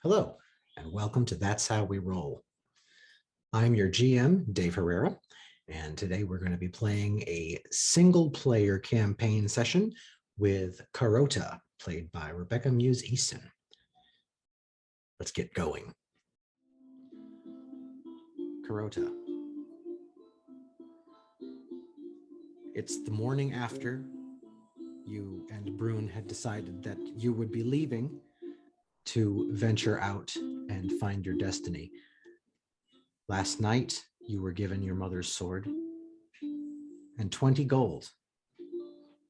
Hello, and welcome to That's How We Roll. I'm your GM, Dave Herrera, and today we're going to be playing a single-player campaign session with KAROTA, played by Rebecca Muse Easton. Let's get going. KAROTA. It's the morning after you and Brune had decided that you would be leaving to venture out and find your destiny. Last night, you were given your mother's sword and 20 gold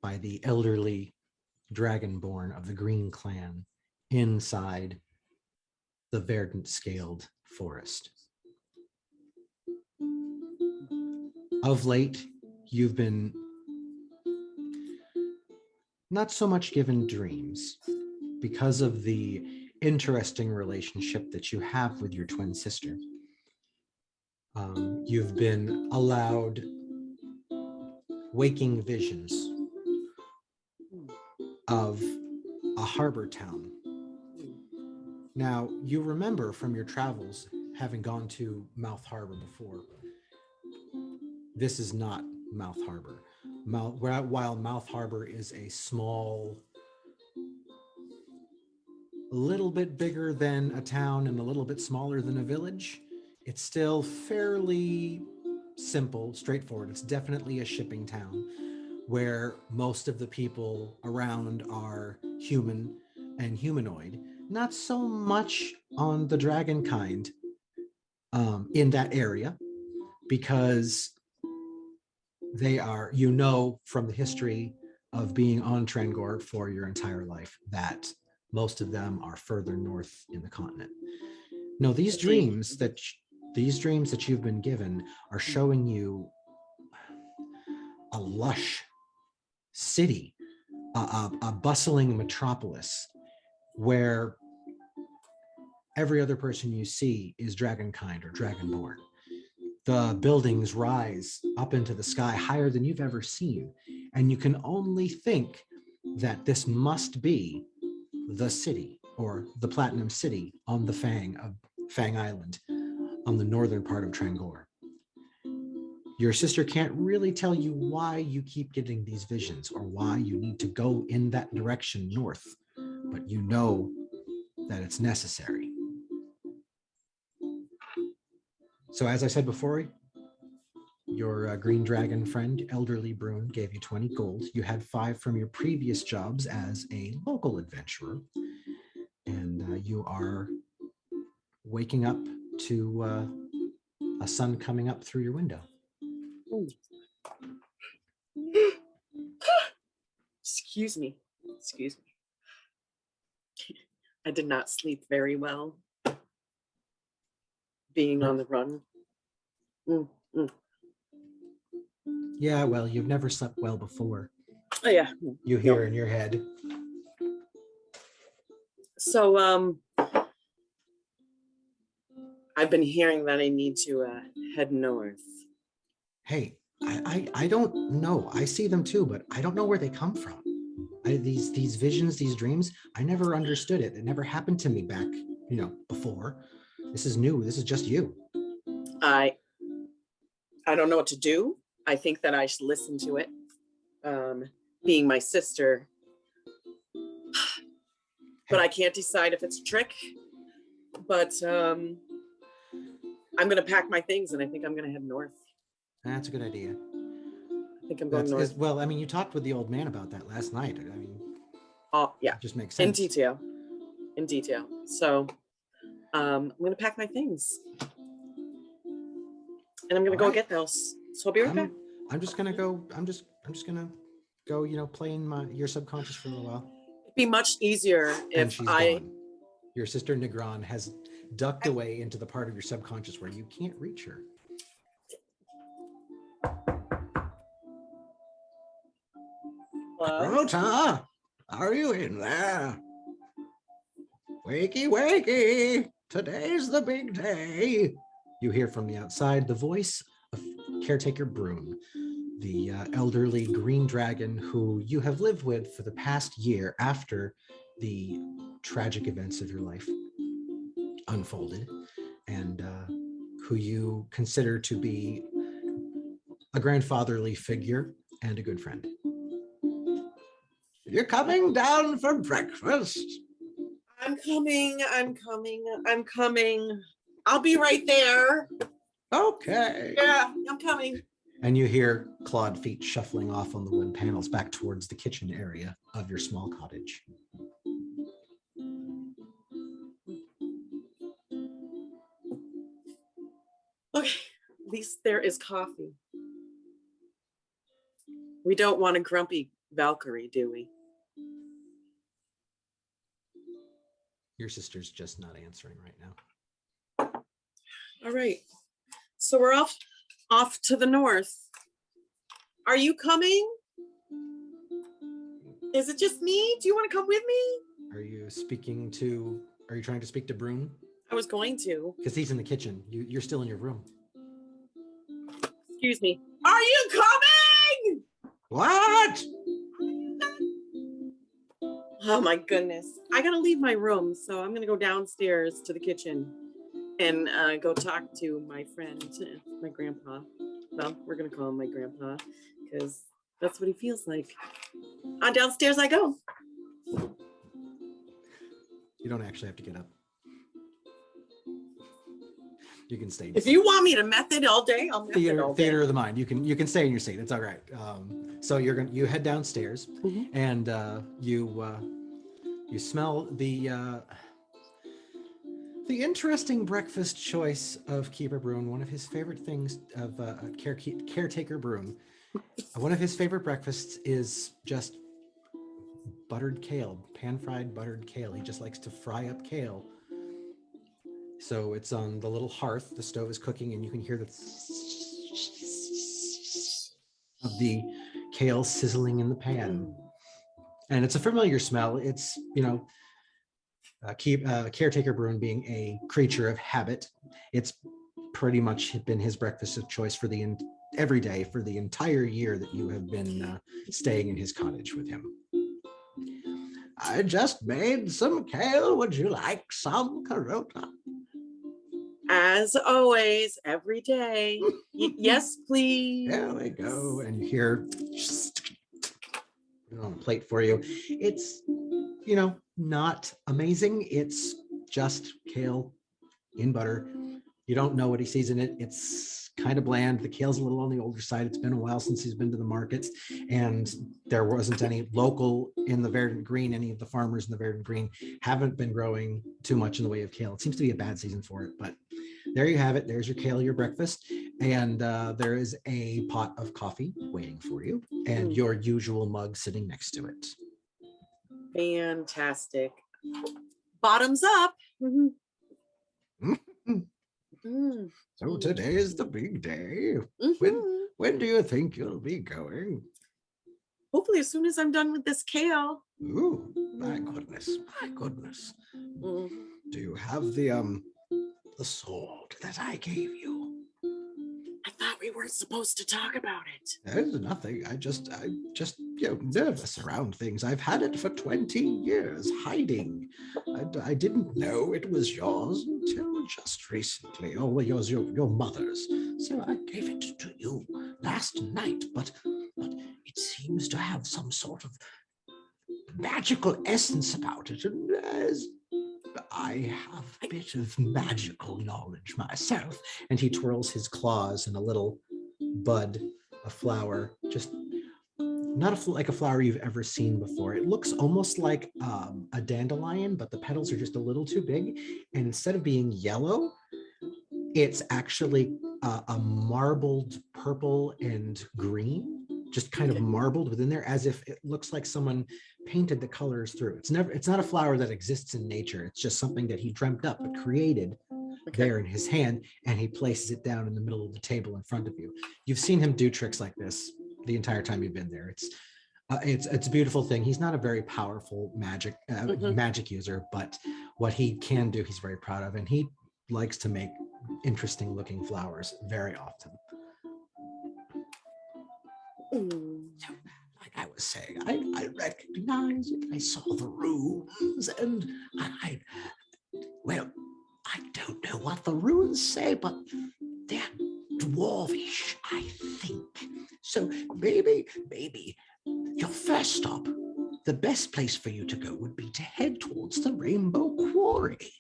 by the elderly dragonborn of the Green Clan inside the verdant-scaled forest. Of late, you've been not so much given dreams because of the interesting relationship that you have with your twin sister. You've been allowed waking visions of a harbor town. Now, you remember from your travels having gone to Mouth Harbor before. This is not Mouth Harbor. While Mouth Harbor is a small, a little bit bigger than a town and a little bit smaller than a village, it's still fairly simple, straightforward. It's definitely a shipping town where most of the people around are human and humanoid. Not so much on the dragon kind in that area, because they are, you know, from the history of being on Trangor for your entire life, that most of them are further north in the continent. No, these dreams that you've been given are showing you a lush city, a bustling metropolis where every other person you see is dragonkind or dragonborn. The buildings rise up into the sky higher than you've ever seen, and you can only think that this must be the city, or the Platinum City on the Fang Island, on the northern part of Trangor. Your sister can't really tell you why you keep getting these visions or why you need to go in that direction north, but you know that it's necessary. So as I said before, your green dragon friend, Elderly Brune, gave you 20 gold. You had 5 from your previous jobs as a local adventurer, and you are waking up to a sun coming up through your window. Excuse me. I did not sleep very well being on the run. Yeah, well, you've never slept well before. Oh yeah. You hear in your head. So I've been hearing that I need to head north. Hey, I don't know. I see them too, but I don't know where they come from. These visions, these dreams, I never understood it. It never happened to me back, before. This is new. This is just you. I don't know what to do. I think that I should listen to it. Being my sister. But I can't decide if it's a trick. But I'm going to pack my things, and I think I'm going to head north. That's a good idea. I think I'm going north. Well, I mean, you talked with the old man about that last night. I mean, yeah, it just makes sense. In detail. So I'm going to pack my things, and I'm going to go get those. So I'll be right back. I'm just going to go. I'm just going to go. Play in your subconscious for a little while. It'd be much easier if gone. Your sister Negron has ducked away into the part of your subconscious where you can't reach her. KAROTA, are you in there? Wakey, wakey, today's the big day. You hear from the outside the voice of Caretaker Brune, the elderly green dragon who you have lived with for the past year after the tragic events of your life. unfolded, and who you consider to be a grandfatherly figure and a good friend. You're coming down for breakfast? I'm coming. I'm coming. I'm coming. I'll be right there. Okay. Yeah, I'm coming. And you hear clawed feet shuffling off on the wood panels back towards the kitchen area of your small cottage. Okay, at least there is coffee. We don't want a grumpy Valkyrie, do we? Your sister's just not answering right now. All right. So we're off to the north. Are you coming? Is it just me? Do you want to come with me? Are you trying to speak to Brune? I was going to. Because he's in the kitchen. You're still in your room. Excuse me. Are you coming? What? Oh my goodness. I gotta leave my room, so I'm gonna go downstairs to the kitchen and go talk to my friend, my grandpa. Well, we're gonna call him my grandpa because that's what he feels like. On downstairs I go. You don't actually have to get up. You can stay. If you want me to method all day, I'll method all day. Theater of the mind. You can stay in your seat. It's all right. So you head downstairs, and you smell the interesting breakfast choice of Keeper Brune. One of his favorite things of caretaker Brune. One of his favorite breakfasts is just buttered kale, pan-fried buttered kale. He just likes to fry up kale. So it's on the little hearth. The stove is cooking, and you can hear the of the kale sizzling in the pan. And it's a familiar smell. It's, caretaker Brune being a creature of habit. It's pretty much been his breakfast of choice for every day for the entire year that you have been staying in his cottage with him. I just made some kale. Would you like some, KAROTA? As always, every day. Yes, please. There we go. And you hear on a plate for you. It's, not amazing. It's just kale in butter. You don't know what he sees in it. It's kind of bland. The kale's a little on the older side. It's been a while since he's been to the markets, and there wasn't any local in the Verdant Green. Any of the farmers in the Verdant Green haven't been growing too much in the way of kale. It seems to be a bad season for it, but there you have it. There's your kale, your breakfast. And there is a pot of coffee waiting for you and your usual mug sitting next to it. Fantastic. Bottoms up. So today is the big day. When do you think you'll be going? Hopefully as soon as I'm done with this kale. Ooh, my goodness, my goodness. Do you have the sword that I gave you? I thought we weren't supposed to talk about it. There's nothing. I just nervous around things. I've had it for 20 years, hiding. I didn't know it was yours until just recently. Oh, well, your mother's. So I gave it to you last night, but it seems to have some sort of magical essence about it, and I have a bit of magical knowledge myself. And he twirls his claws in a little bud, a flower, just not like a flower you've ever seen before. It looks almost like a dandelion, but the petals are just a little too big. And instead of being yellow, it's actually a marbled purple and green, just kind of marbled within there, as if it looks like someone painted the colors through. It's not a flower that exists in nature. It's just something that he dreamt up but created there in his hand, and he places it down in the middle of the table in front of you. You've seen him do tricks like this the entire time you've been there. It's a beautiful thing. He's not a very powerful magic user, but what he can do, he's very proud of, and he likes to make interesting looking flowers very often. So, like I was saying, I recognized it. I saw the runes, and I I don't know what the runes say, but they're dwarvish, I think. So maybe your first stop, the best place for you to go would be to head towards the Rainbow Quarry.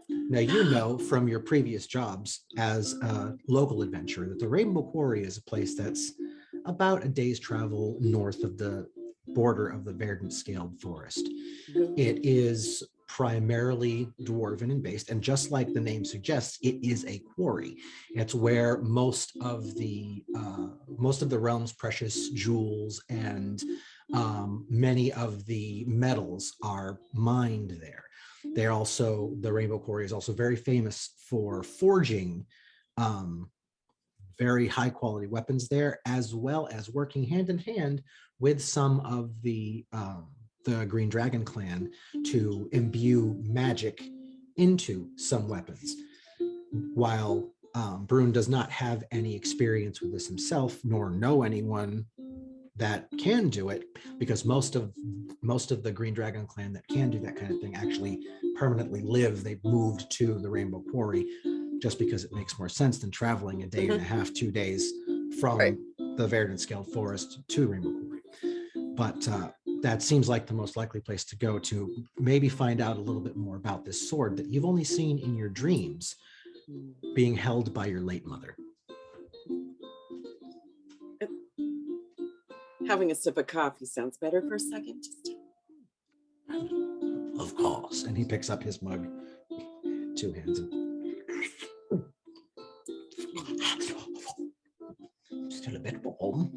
Now, you know from your previous jobs as a local adventurer that the Rainbow Quarry is a place that's about a day's travel north of the border of the verdant scaled forest. It is primarily dwarven and based, and just like the name suggests, it is a quarry. It's where most of the realm's precious jewels and many of the metals are mined there. The Rainbow Quarry is also very famous for forging very high quality weapons there, as well as working hand in hand with some of the Green Dragon clan to imbue magic into some weapons. While Brune does not have any experience with this himself, nor know anyone that can do it, because most of the Green Dragon clan that can do that kind of thing actually permanently live. They've moved to the Rainbow Quarry just because it makes more sense than traveling a day and a half, 2 days from the verdant scaled forest to Rainbow Quarry. But that seems like the most likely place to go to maybe find out a little bit more about this sword that you've only seen in your dreams being held by your late mother. Having a sip of coffee sounds better for a second. Of course. And he picks up his mug, 2 hands. Still a bit warm.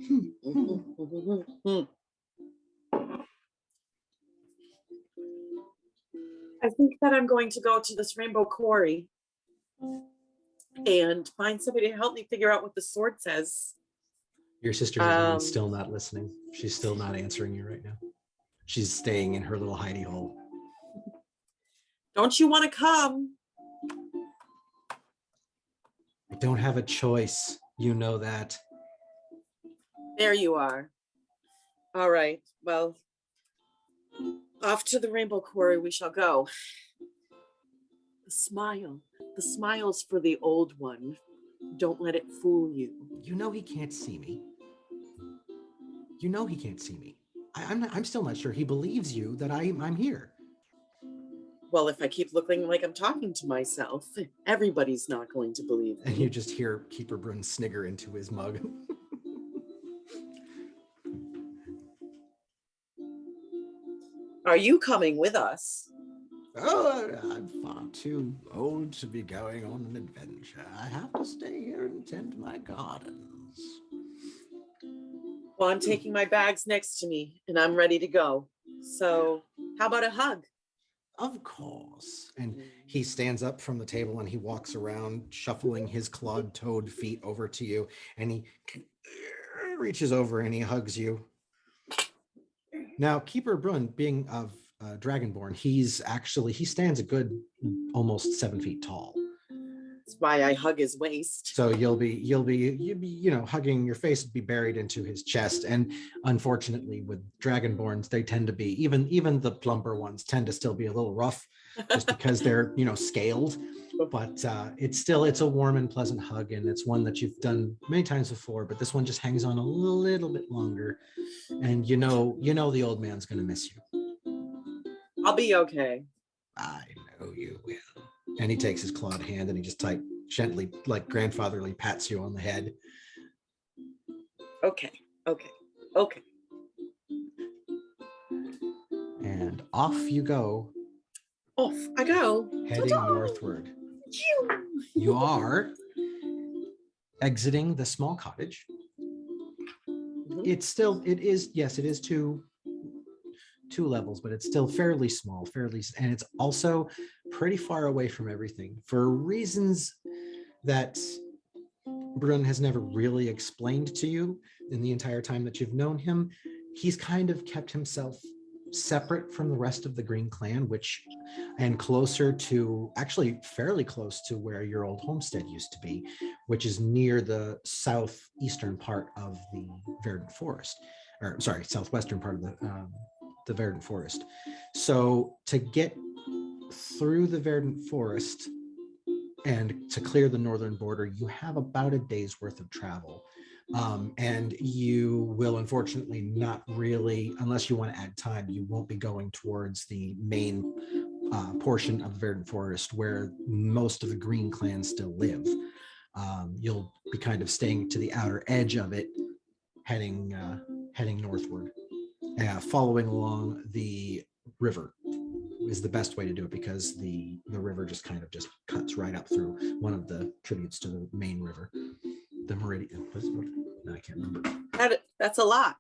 I think that I'm going to go to this Rainbow Quarry and find somebody to help me figure out what the sword says. Your sister is still not listening. She's still not answering you right now. She's staying in her little hidey hole. Don't you want to come? I don't have a choice. You know that. There you are. All right. Well, off to the Rainbow Quarry we shall go. The smile's for the old one. Don't let it fool you. You know he can't see me. You know he can't see me. I'm still not sure he believes you that I'm here. Well, if I keep looking like I'm talking to myself, everybody's not going to believe me. And you just hear Keeper Brune snigger into his mug. Are you coming with us? Oh, I'm far too old to be going on an adventure. I have to stay here and tend my gardens. Well, I'm taking my bags next to me and I'm ready to go. So how about a hug? Of course. And he stands up from the table and he walks around, shuffling his clawed-toed feet over to you, and he reaches over and he hugs you. Now, Keeper Brune, being of Dragonborn, he stands a good almost 7 feet tall. That's why I hug his waist. So you'll be hugging, your face would be buried into his chest. And unfortunately, with Dragonborns, they tend to be, even the plumper ones tend to still be a little rough, just because they're scaled. But it's a warm and pleasant hug, and it's one that you've done many times before. But this one just hangs on a little bit longer, and you know the old man's going to miss you. I'll be okay. I know you will. And he takes his clawed hand and he just gently, like grandfatherly, pats you on the head. Okay. And off you go. Off I go. Heading northward. You are exiting the small cottage. Mm-hmm. It is two levels, but it's still fairly small, and it's also pretty far away from everything for reasons that Brune has never really explained to you in the entire time that you've known him. He's kind of kept himself separate from the rest of the Green Clan, and actually fairly close to where your old homestead used to be, which is near the southeastern part of the verdant forest, southwestern part of the verdant forest. So to get through the verdant forest and to clear the northern border, you have about a day's worth of travel. And you will unfortunately not really, unless you want to add time, you won't be going towards the main portion of the verdant forest where most of the green clans still live. You'll be kind of staying to the outer edge of it, heading northward, following along the river is the best way to do it, because the river just kind of just cuts right up through one of the tributes to the main river, the Meridian. I can't remember. That's a lot.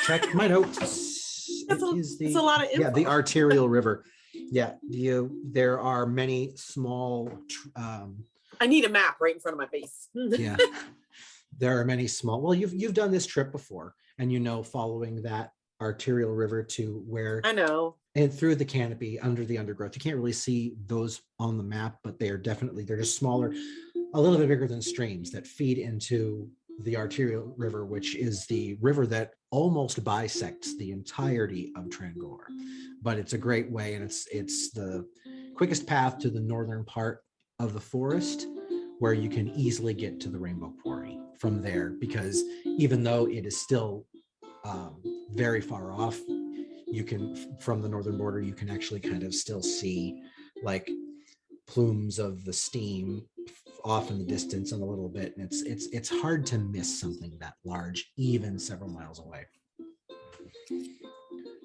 Check my notes. That's a lot of info. Yeah, the arterial river. Yeah, there are many small. I need a map right in front of my face. Yeah, there are many small. Well, you've done this trip before, and you know, following that arterial river to where I know, and through the canopy under the undergrowth. You can't really see those on the map, but they're just smaller, a little bit bigger than streams that feed into the arterial river, which is the river that almost bisects the entirety of Trangor. But it's a great way, and it's the quickest path to the northern part of the forest, where you can easily get to the Rainbow Quarry from there, because even though it is still very far off, you can, from the northern border, you can actually kind of still see like plumes of the steam off in the distance and a little bit, and it's hard to miss something that large even several miles away.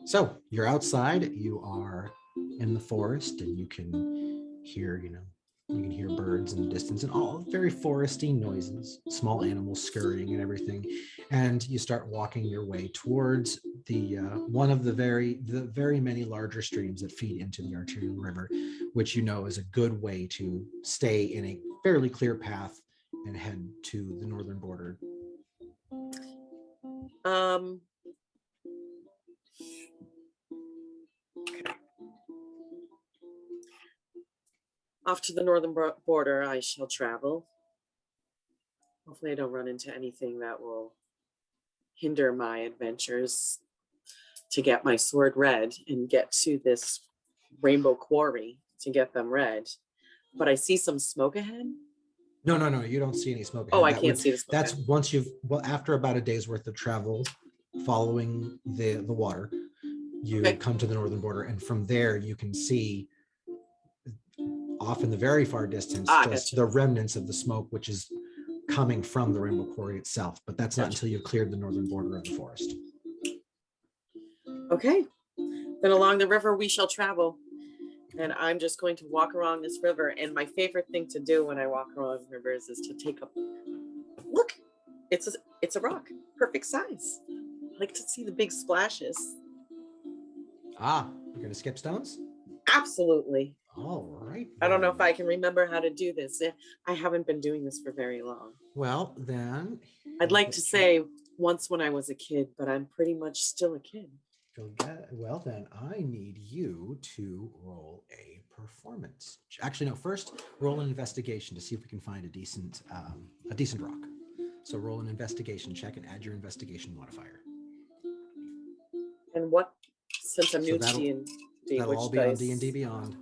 So you're outside, you are in the forest, and you can hear birds in the distance and all very foresty noises, small animals scurrying and everything. And you start walking your way towards the one of the very many larger streams that feed into the arterial river, which you know is a good way to stay in a fairly clear path and head to the northern border. Off to the northern border I shall travel. Hopefully I don't run into anything that will hinder my adventures to get my sword red and get to this Rainbow Quarry to get them red. But I see some smoke ahead. No, you don't see any smoke ahead. Oh, I can't see the smoke. That's once after about a day's worth of travel following the water, you come to the northern border, and from there you can see off in the very far distance just the remnants of the smoke, which is coming from the Rainbow Quarry itself, but that's not until you've cleared the northern border of the forest. Okay, then along the river we shall travel, and I'm just going to walk along this river. And my favorite thing to do when I walk along rivers is to take a look. It's a rock, perfect size. I like to see the big splashes. You're gonna skip stones? Absolutely. All right. I don't know if I can remember how to do this. I haven't been doing this for very long. Well, then I'd like to say once when I was a kid, but I'm pretty much still a kid. Well, then I need you to roll a performance. Actually, no, first roll an investigation to see if we can find a decent rock. So roll an investigation check and add your investigation modifier. And what, since I'm new to D&D, that'll all be on D&D Beyond.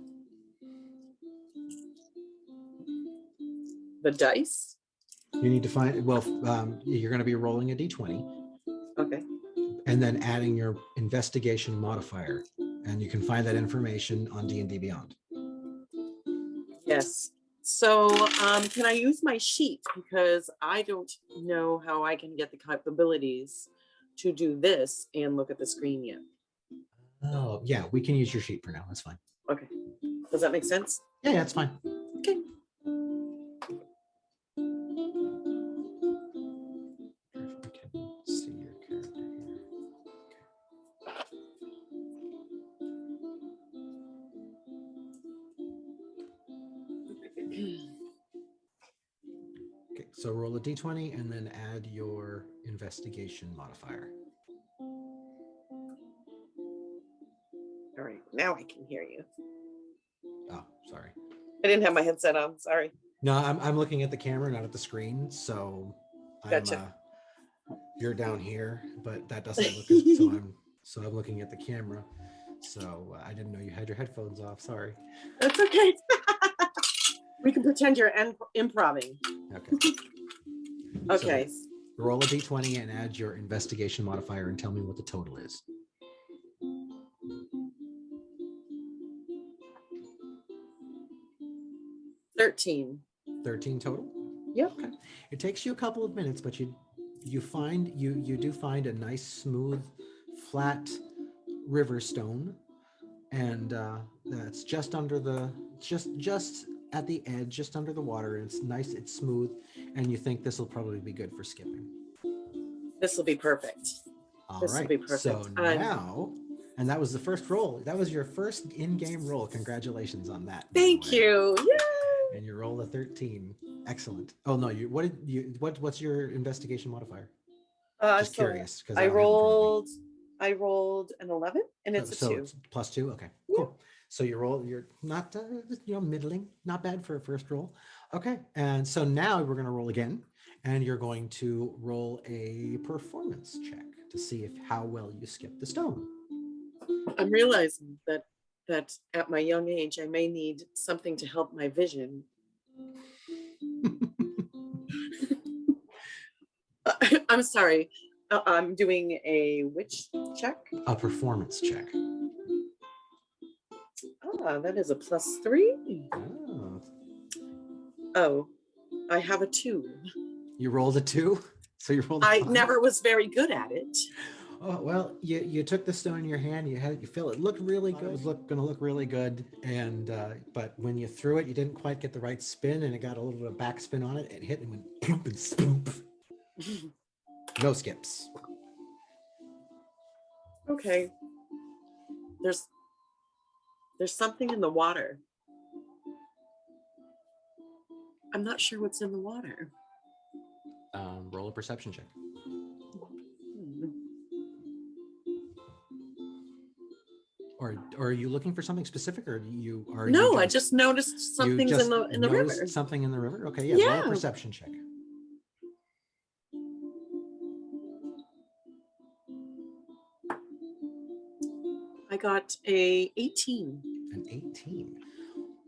The dice? You need to find, you're going to be rolling a D20. Okay. And then adding your investigation modifier. And you can find that information on D&D Beyond. Yes. So can I use my sheet? Because I don't know how I can get the capabilities to do this and look at the screen yet. Oh, yeah, we can use your sheet for now. That's fine. Okay. Does that make sense? Yeah, that's fine. Okay. See your character here. Okay, so roll a d20 and then add your investigation modifier. All right, now I can hear you. Oh, sorry. I didn't have my headset on. Sorry. No, I'm looking at the camera, not at the screen. So Gotcha. You're down here, but that doesn't look good. So I'm looking at the camera. So I didn't know you had your headphones off. Sorry. That's okay. We can pretend you're improving. Okay. Okay. So roll a d20 and add your investigation modifier and tell me what the total is. 13. 13 total? Yep. Okay. It takes you a couple of minutes, but you do find a nice, smooth, flat river stone, and that's just under the just at the edge, just under the water. And it's nice, it's smooth, and you think this will probably be good for skipping. This will be perfect. All This will right. be perfect. So now, and that was the first roll. That was your first in-game roll. Congratulations on that. Thank you. Yay! And you rolled a 13. Excellent. Oh no, what's your investigation modifier? Just So curious because I rolled an 11 and it's a 2. It's +2. Okay, Yeah. cool. So you're not middling, not bad for a first roll. Okay, and so now we're gonna roll again, and you're going to roll a performance check to see how well you skip the stone. I'm realizing that at my young age I may need something to help my vision. I'm sorry. I'm doing a which check? A performance check. That is a +3. Oh, I have a 2. You rolled a 2, so you rolled. I never was very good at it. Oh well, you took the stone in your hand. You feel it looked really good. It was going to look really good, and but when you threw it, you didn't quite get the right spin, and it got a little bit of backspin on it. It hit and went poop and spoop. No skips. Okay. There's something in the water. I'm not sure what's in the water. Roll a perception check. Or are you looking for something specific, or No, I just noticed something's in the river. Something in the river? Okay, yeah. Roll a perception check. I got a 18. An 18.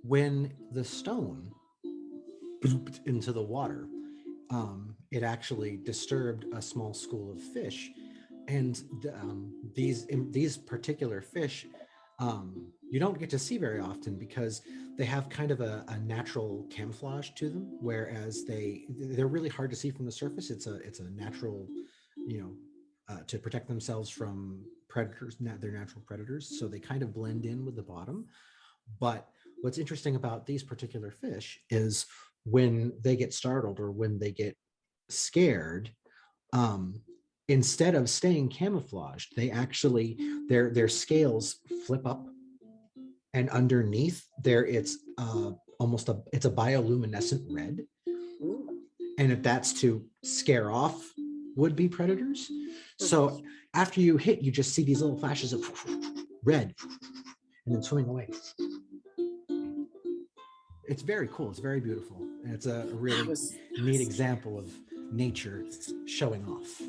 When the stone blooped into the water, it actually disturbed a small school of fish, and these particular fish you don't get to see very often because they have kind of a natural camouflage to them, whereas they're really hard to see from the surface. It's a natural, to protect themselves from predators, their natural predators, so they kind of blend in with the bottom. But what's interesting about these particular fish is when they get startled or when they get scared, instead of staying camouflaged, they actually their scales flip up, and underneath there it's it's a bioluminescent red. And that's to scare off would-be predators. So after you hit, you just see these little flashes of red and then swimming away. It's very cool. It's very beautiful. And it's a really neat example of nature showing off.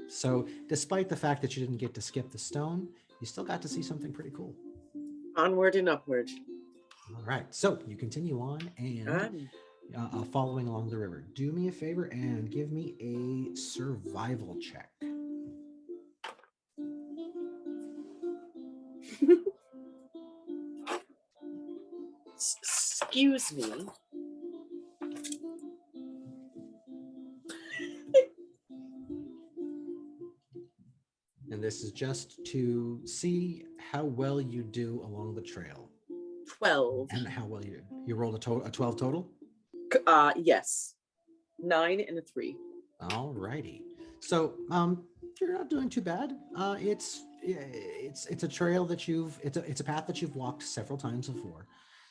So despite the fact that you didn't get to skip the stone, you still got to see something pretty cool. Onward and upward. All right. So you continue on and following along the river. Do me a favor and give me a survival check. Excuse me. And this is just to see how well you do along the trail. 12. And how well you rolled a 12 total? Yes. 9 and a 3. All righty. So you're not doing too bad. It's a trail that it's a path that you've walked several times before.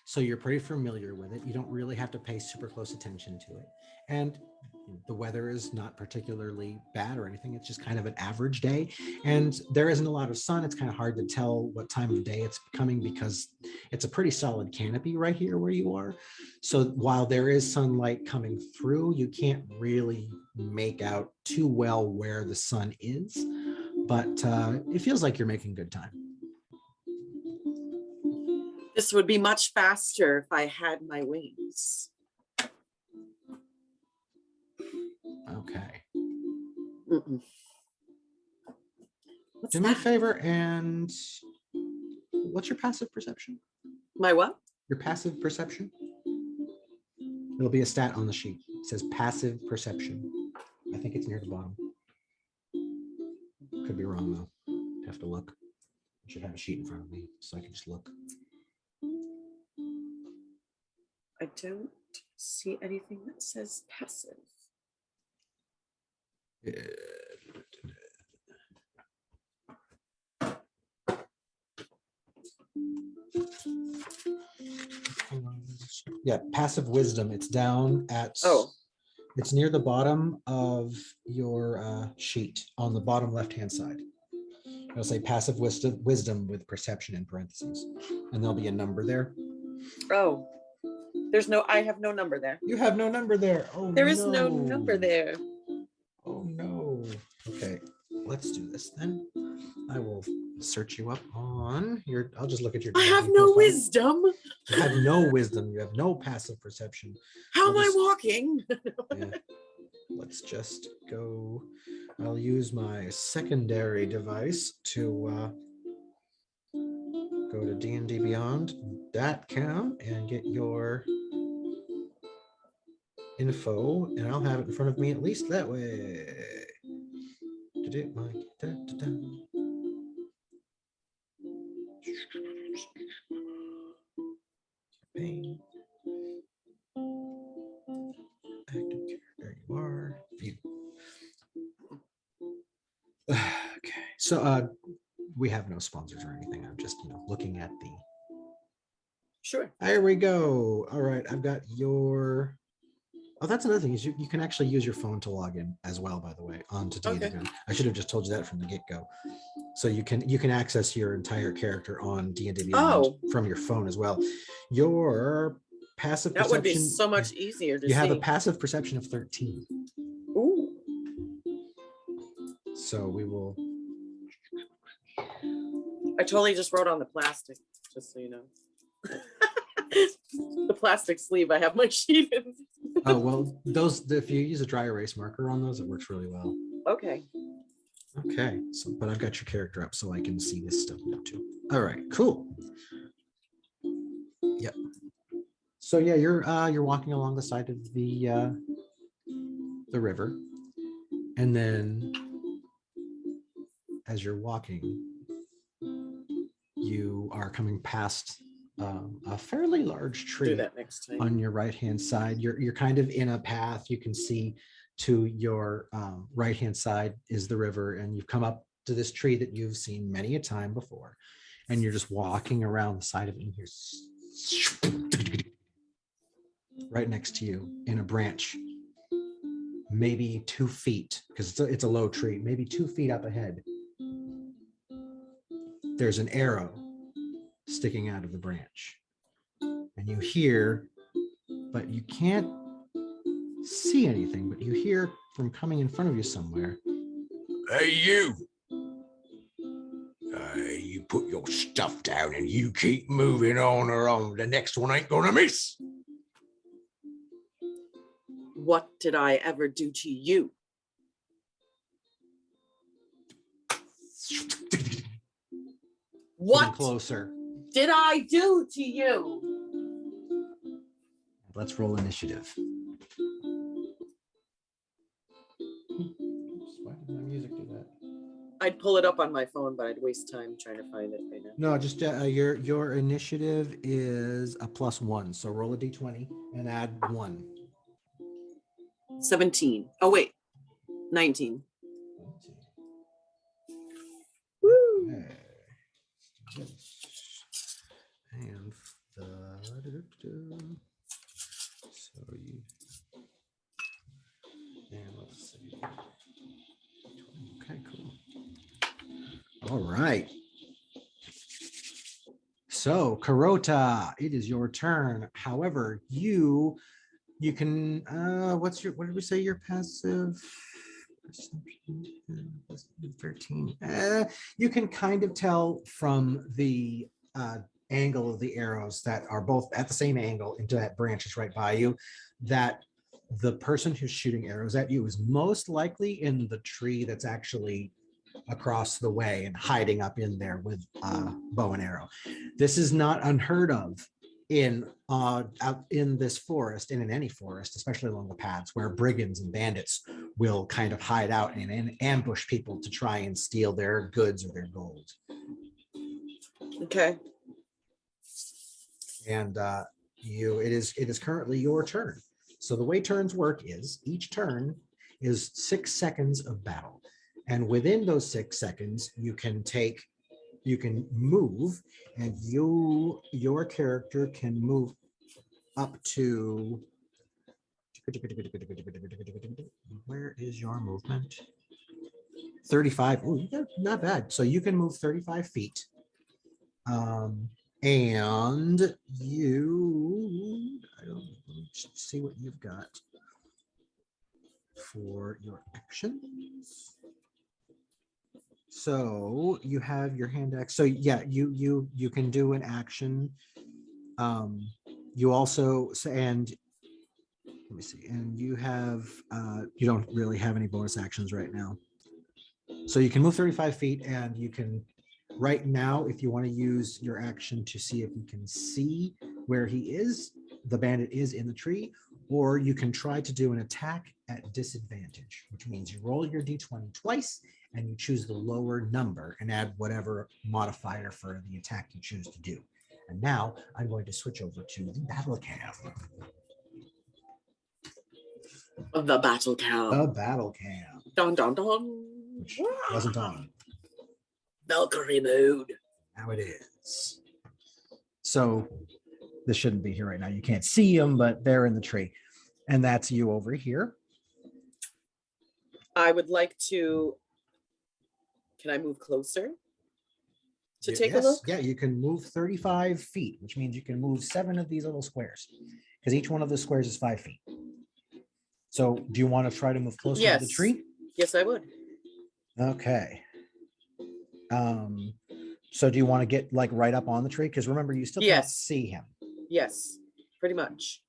So you're pretty familiar with it. You don't really have to pay super close attention to it. And the weather is not particularly bad or anything. It's just kind of an average day. And there isn't a lot of sun. It's kind of hard to tell what time of day it's coming because it's a pretty solid canopy right here where you are. So while there is sunlight coming through, you can't really make out too well where the sun is. But it feels like you're making good time. This would be much faster if I had my wings. Okay. Mm-mm. What's Do me a that? favor and what's your passive perception? My what? Your passive perception? It'll be a stat on the sheet. It says passive perception. I think it's near the bottom. Could be wrong though. Have to look. I should have a sheet in front of me so I can just look. I don't see anything that says passive. Yeah, passive wisdom. It's down at. Oh. It's near the bottom of your sheet on the bottom left-hand side. It'll say passive wisdom with perception in parentheses, and there'll be a number there. Oh, I have no number there. You have no number there. Oh, There is no number there. Oh no. Okay, let's do this then. I will search you up on your. I'll just look at your. I have D&D no profile. wisdom. You have no wisdom. You have no passive perception. How am I just- walking? Yeah. Let's just go. I'll use my secondary device to go to dndbeyond.com and get your info, and I'll have it in front of me at least that way. Campaign. Active care. There you are. View. Okay, so we have no sponsors or anything. I'm just looking at the. Sure. There we go. All right, I've got your. Oh, that's another thing is you can actually use your phone to log in as well. By the way, onto D&D. Okay. I should have just told you that from the get-go. So you can access your entire character on D&D Beyond from your phone as well. Your passive That perception would be so much easier to you see. have a passive perception of 13. Ooh. So we will. I totally just wrote on the plastic, just so you know. The plastic sleeve I have my sheet in. Oh well, if you use a dry erase marker on those, it works really well. Okay. Okay, so but I've got your character up so I can see this stuff now too. All right, cool. Yep. So yeah, you're walking along the side of the river, and then as you're walking, you are coming past a fairly large tree. Do that next time. On your right hand side. You're kind of in a path. You can see to your right hand side is the river, and you've come up to this tree that you've seen many a time before, and you're just walking around the side of it, and here's right next to you in a branch, maybe 2 feet, because it's a low tree, maybe 2 feet up ahead. There's an arrow sticking out of the branch, and you hear, but you can't see anything, but you hear from coming in front of you somewhere. Hey, you. You put your stuff down and you keep moving on or on. The next one ain't gonna miss. What did I ever do to you? What Closer. did I do to you? Let's roll initiative. Why did my music do that? I'd pull it up on my phone, but I'd waste time trying to find it right now. No, just your initiative is a +1. So roll a d20 and add 1. 17. Oh, wait. 19. Woo! Okay. And so you. And let's see. Okay, cool. All right. So, KAROTA, it is your turn. However, you can what did we say your passive perception 13. You can kind of tell from the angle of the arrows that are both at the same angle into that branch is right by you, that the person who's shooting arrows at you is most likely in the tree that's actually across the way and hiding up in there with bow and arrow. This is not unheard of out in this forest and in any forest, especially along the paths, where brigands and bandits will kind of hide out and ambush people to try and steal their goods or their gold. Okay. And it is currently your turn. So the way turns work is each turn is 6 seconds of battle. And within those 6 seconds, you can move, and your character can move up to, where is your movement? 35. Ooh, not bad. So you can move 35 feet. And I don't see what you've got for your actions. So you have your hand axe. So yeah, you can do an action. You also, and let me see, and you have you don't really have any bonus actions right now. So you can move 35 feet, and you can right now, if you want to use your action to see if you can see where he is, the bandit is in the tree, or you can try to do an attack at disadvantage, which means you roll your d20 twice and you choose the lower number and add whatever modifier for the attack you choose to do. And now I'm going to switch over to the battle cam. The battle cam. The battle cam. Dun dun dun. Which wasn't on. Valkyrie mode. Now it is. So this shouldn't be here right now. You can't see them, but they're in the tree. And that's you over here. I would like to. Can I move closer to take a look? Yeah, you can move 35 feet, which means you can move 7 of these little squares, because each one of the squares is 5 feet. So do you want to try to move closer to the tree? Yes, I would. Okay. So do you want to get like right up on the tree? Because remember, you still can't see him. Yes, pretty much.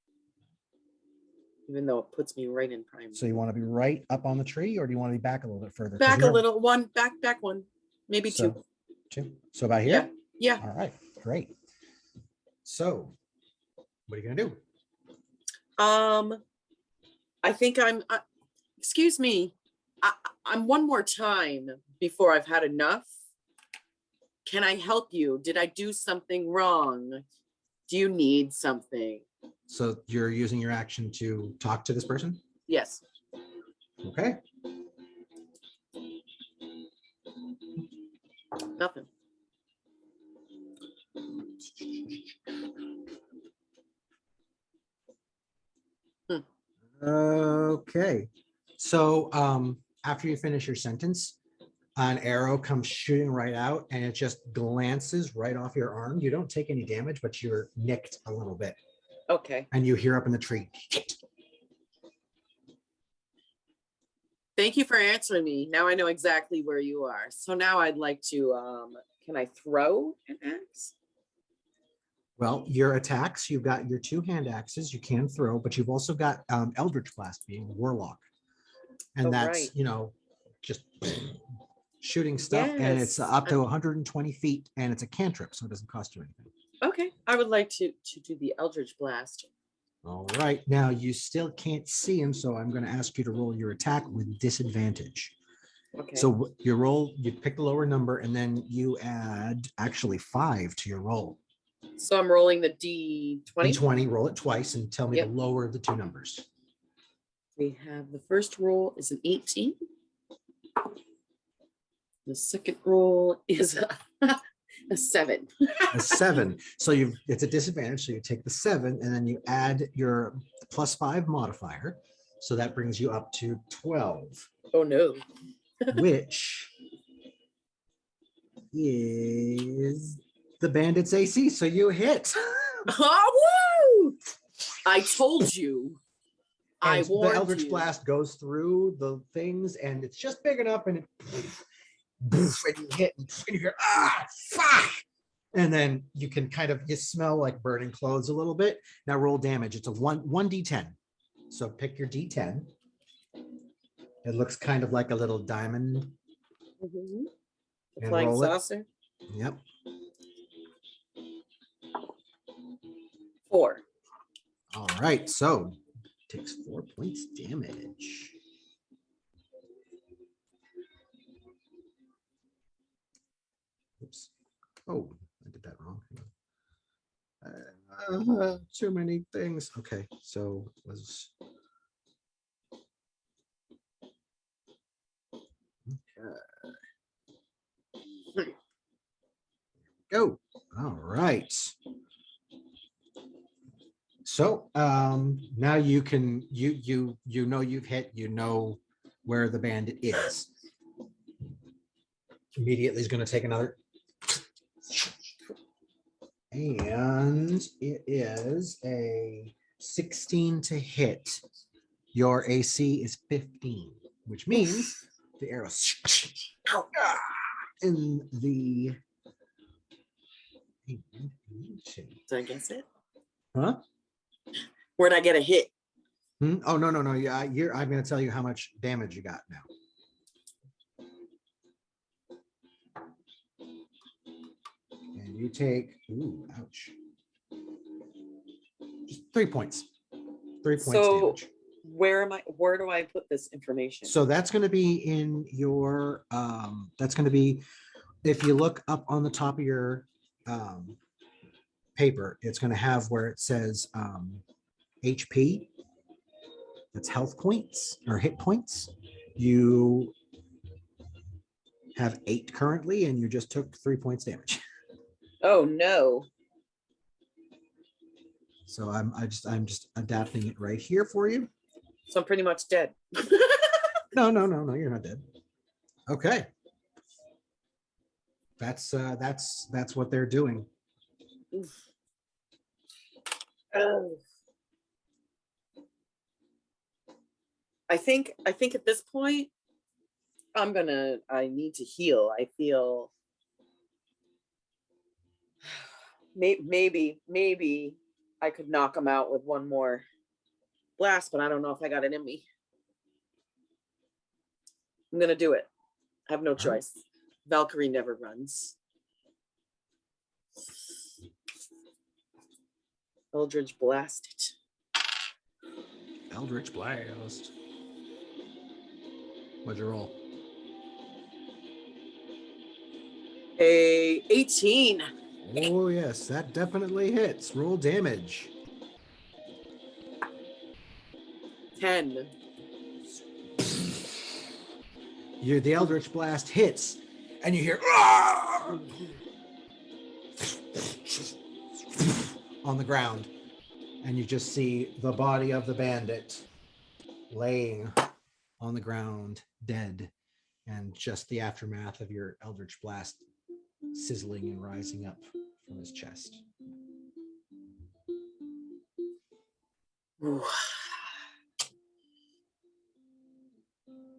Even though it puts me right in prime. So you want to be right up on the tree, or do you want to be back a little bit further? Back a little, back one, maybe two. So about here? Yeah. All right, great. So what are you gonna do? I think excuse me, I'm one more time before I've had enough. Can I help you? Did I do something wrong? Do you need something? So you're using your action to talk to this person? Yes. Okay. Nothing. Okay. So after you finish your sentence, an arrow comes shooting right out, and it just glances right off your arm. You don't take any damage, but you're nicked a little bit. Okay. And you hear up in the tree. Thank you for answering me. Now I know exactly where you are. So now I'd like to, can I throw an axe? Well, your attacks, you've got your 2 hand axes you can throw, but you've also got Eldritch Blast, being a warlock. And that's, right. Just shooting stuff. Yes. And it's up to 120 feet, and it's a cantrip, so it doesn't cost you anything. Okay, I would like to do the Eldritch Blast. All right, now you still can't see him, so I'm going to ask you to roll your attack with disadvantage. Okay. So you pick the lower number, and then you add actually 5 to your roll. So I'm rolling the D20? D20, roll it twice and tell me the lower of the 2 numbers. We have the first roll is an 18. The second roll is a 7. A 7. So it's a disadvantage. So you take the 7 and then you add your +5 modifier. So that brings you up to 12. Oh no. Which is the bandit's AC. So you hit. Oh, woo! I told you. And I warned the Eldritch you. Blast goes through the things, and it's just big enough, and it and you hit, and you hear, ah, fuck! And then you can you smell like burning clothes a little bit. Now roll damage. It's a 1d10. So pick your d10. It looks kind of like a little diamond. The And flying roll it. saucer. Yep. 4. All right. So takes 4 points damage. Oops. Oh, I did that wrong. Too many things. Okay, so was okay. Go. All right. So now you can you know you've hit, you know where the bandit is. Immediately is going to take another. And it is a 16 to hit. Your AC is 15, which means the arrow in the. Did I guess it? Huh? Where'd I get a hit? Oh no. Yeah, I'm going to tell you how much damage you got now. And you take, ooh, ouch. Just 3 points. 3 points damage. Where do I put this information? So that's going to be in your, that's going to be, if you look up on the top of your paper, it's going to have where it says HP. That's health points or hit points. You have 8 currently, and you just took 3 points damage. Oh no. So I'm just adapting it right here for you. So I'm pretty much dead. No, you're not dead. Okay. That's what they're doing. Oh. I think at this point, I need to heal. I feel maybe I could knock him out with one more blast, but I don't know if I got it in me. I'm gonna do it. I have no choice. Valkyrie never runs. Eldritch Blast it. Eldritch Blast. What'd you roll? A 18. Oh yes, that definitely hits. Roll damage. 10. The Eldritch Blast hits, and you hear on the ground, and you just see the body of the bandit laying on the ground, dead, and just the aftermath of your Eldritch Blast sizzling and rising up from his chest.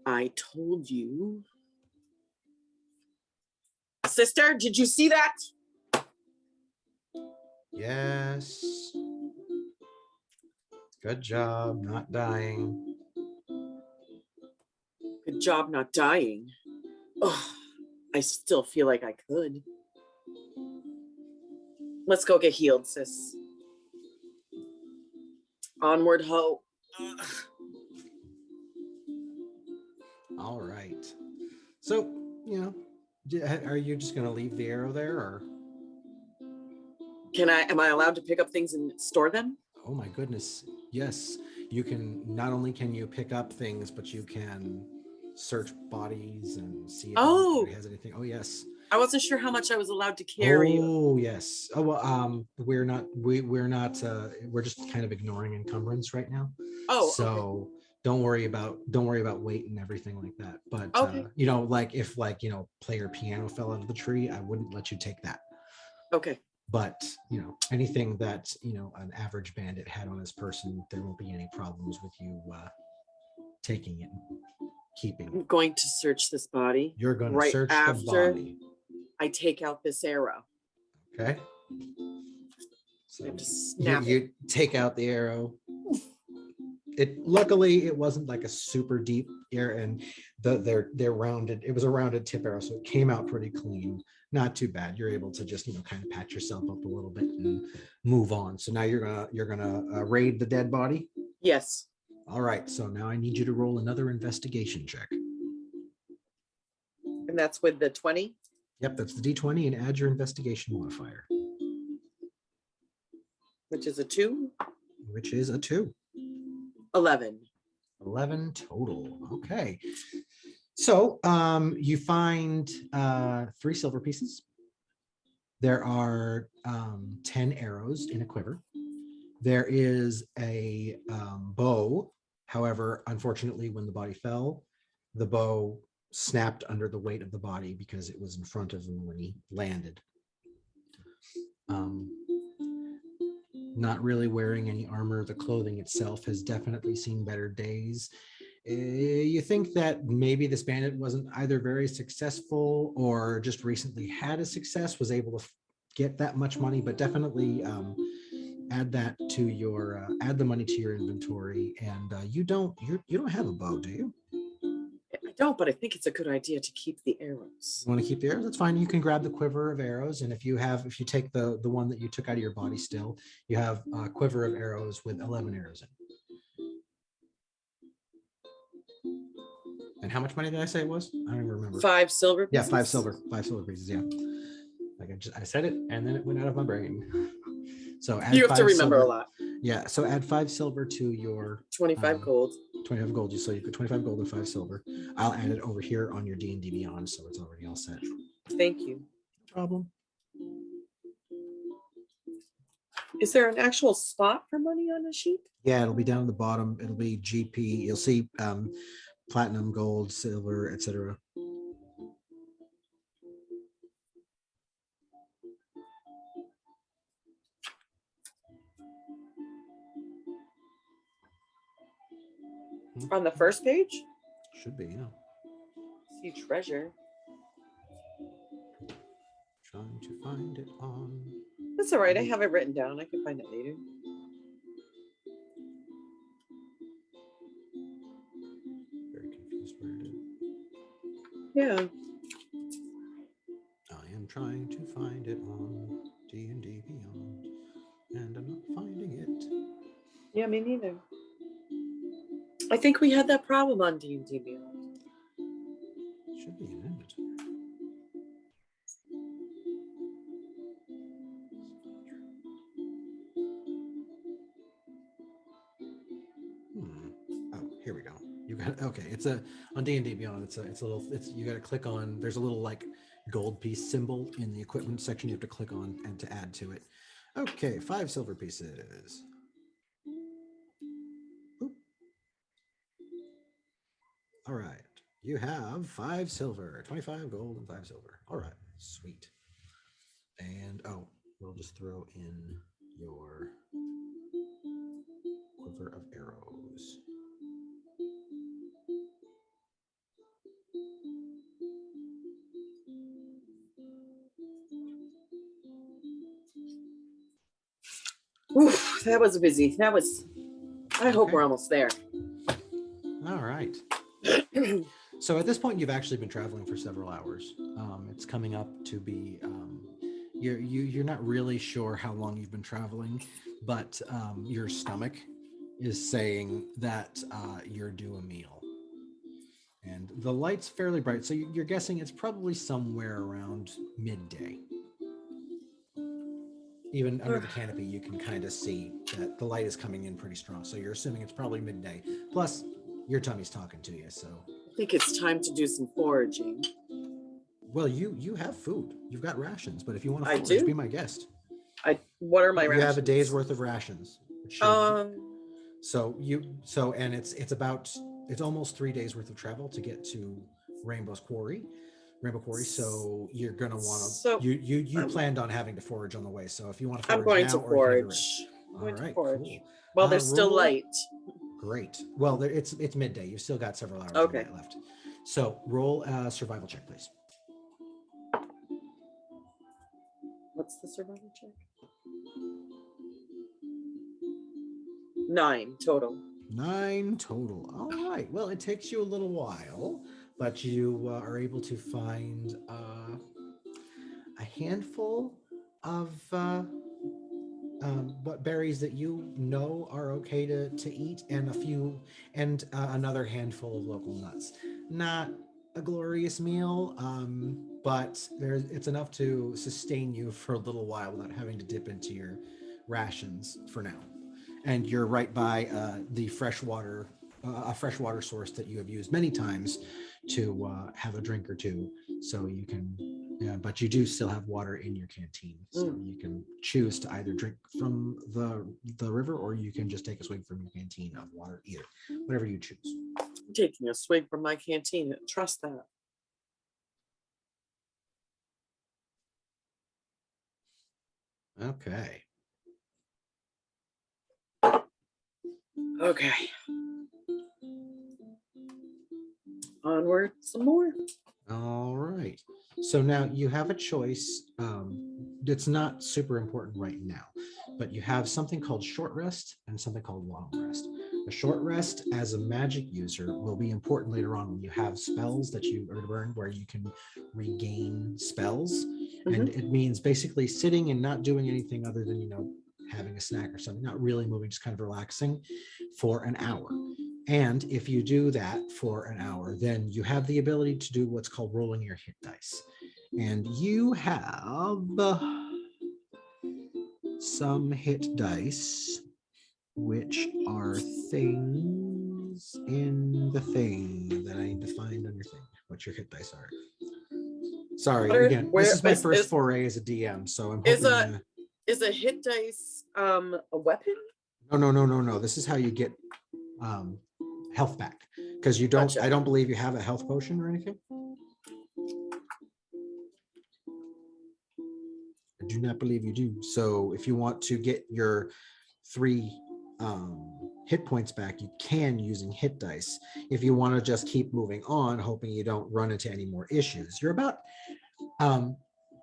I told you. Sister, did you see that? Yes. Good job not dying. Good job not dying. Oh, I still feel like I could. Let's go get healed, sis. Onward, ho. All right. So, are you just going to leave the arrow there, or? Am I allowed to pick up things and store them? Oh my goodness. Yes. You can, not only can you pick up things, but you can search bodies and see if anybody has anything. Oh yes. I wasn't sure how much I was allowed to carry. Oh yes. Oh well, we're just kind of ignoring encumbrance right now. Oh, so okay. don't worry about weight and everything like that. But okay. If player piano fell out of the tree, I wouldn't let you take that. Okay. But anything that an average bandit had on his person, there won't be any problems with you taking it and keeping it. I'm going to search this body. You're going to search the body. I take out this arrow. Okay. So I have to snap it. you take out the arrow. Luckily it wasn't like a super deep arrow, and they're rounded. It was a rounded tip arrow, so it came out pretty clean. Not too bad. You're able to just kind of pat yourself up a little bit and move on. So now you're gonna raid the dead body. Yes. All right. So now I need you to roll another investigation check. And that's with the 20. Yep, that's the D20, and add your investigation modifier, Which is a 2. which is a 2. 11. 11 total. Okay. So you find 3 silver pieces. There are 10 arrows in a quiver. There is a bow. However, unfortunately, when the body fell, the bow snapped under the weight of the body because it was in front of him when he landed. Not really wearing any armor. The clothing itself has definitely seen better days. You think that maybe this bandit wasn't either very successful or just recently had a success, was able to get that much money, but definitely add that to your add the money to your inventory. And you don't have a bow, do you? I don't, but I think it's a good idea to keep the arrows. You want to keep the arrows? That's fine. You can grab the quiver of arrows, and if you take the one that you took out of your body still, you have a quiver of arrows with 11 arrows in. And how much money did I say it was? I don't even remember. 5 silver pieces? Yeah, 5 silver pieces. Yeah, I said it, and then it went out of my brain. So add You have to 5 remember silver. a lot. Yeah, so add 5 silver to your 25 gold. 25 gold. So you put 25 gold and 5 silver. I'll add it over here on your D&D Beyond, so it's already all set. Thank you. No problem. Is there an actual spot for money on a sheet? Yeah, it'll be down at the bottom. It'll be GP. You'll see platinum, gold, silver, etc. On the first page? Should be, yeah. See treasure. Trying to find it on. That's all right. I have it written down. I can find it later. Very confused where it is. Yeah. I am trying to find it on D&D Beyond, and I'm not finding it. Yeah, me neither. I think we had that problem on D&D Beyond. It should be an inventory. Oh, here we go. You got okay. It's on D&D Beyond. You got to click on. There's a little like gold piece symbol in the equipment section. You have to click on and to add to it. Okay, 5 silver pieces. Boop. All right, you have 5 silver, 25 gold, and 5 silver. All right, sweet. And we'll just throw in your quiver of arrows. Oof, that was busy. I hope Okay. we're almost there. All right. So at this point, you've actually been traveling for several hours. It's coming up to be, you're not really sure how long you've been traveling, but your stomach is saying that you're due a meal. And the light's fairly bright, so you're guessing it's probably somewhere around midday. Even under the canopy, you can kind of see that the light is coming in pretty strong. So you're assuming it's probably midday. Plus, your tummy's talking to you, so. I think it's time to do some foraging. Well, you have food. You've got rations, but if you want to I forage, do? be my guest. What are my rations? You have a day's worth of rations. And it's almost 3 days worth of travel to get to Rainbow Quarry. So you're gonna want to. You planned on having to forage on the way. So if you want to forage, I'm going now, to or you can have forage. All right, cool. Well, there's still roll- light. Great. Well, it's midday. You've still got several hours Okay. left. So roll a survival check, please. What's the survival check? 9 total. 9 total. All right. Well, it takes you a little while, but you are able to find a handful of what berries that you know are okay to eat, and a few, and another handful of local nuts. Not a glorious meal, but it's enough to sustain you for a little while without having to dip into your rations for now. And you're right by the freshwater, a freshwater source that you have used many times to have a drink or two. So you can, but you do still have water in your canteen. So you can choose to either drink from the river, or you can just take a swig from your canteen of water, either, whatever you choose. I'm taking a swig from my canteen. Trust that. Okay. Okay. Onward some more. All right. So now you have a choice. It's not super important right now, but you have something called short rest and something called long rest. A short rest as a magic user will be important later on when you have spells that you are to burn, where you can regain spells. And it means basically sitting and not doing anything other than, having a snack or something, not really moving, just kind of relaxing for an hour. And if you do that for an hour, then you have the ability to do what's called rolling your hit dice. And you have some hit dice, which are things in the thing that I need to find on your thing. What your hit dice are. Sorry, again, this is my first foray as a DM, so I'm hoping... Is a hit dice a weapon? No. This is how you get health back, because you don't. Gotcha. I don't believe you have a health potion or anything. I do not believe you do. So if you want to get your 3 hit points back, you can using hit dice. If you want to just keep moving on, hoping you don't run into any more issues, you're about.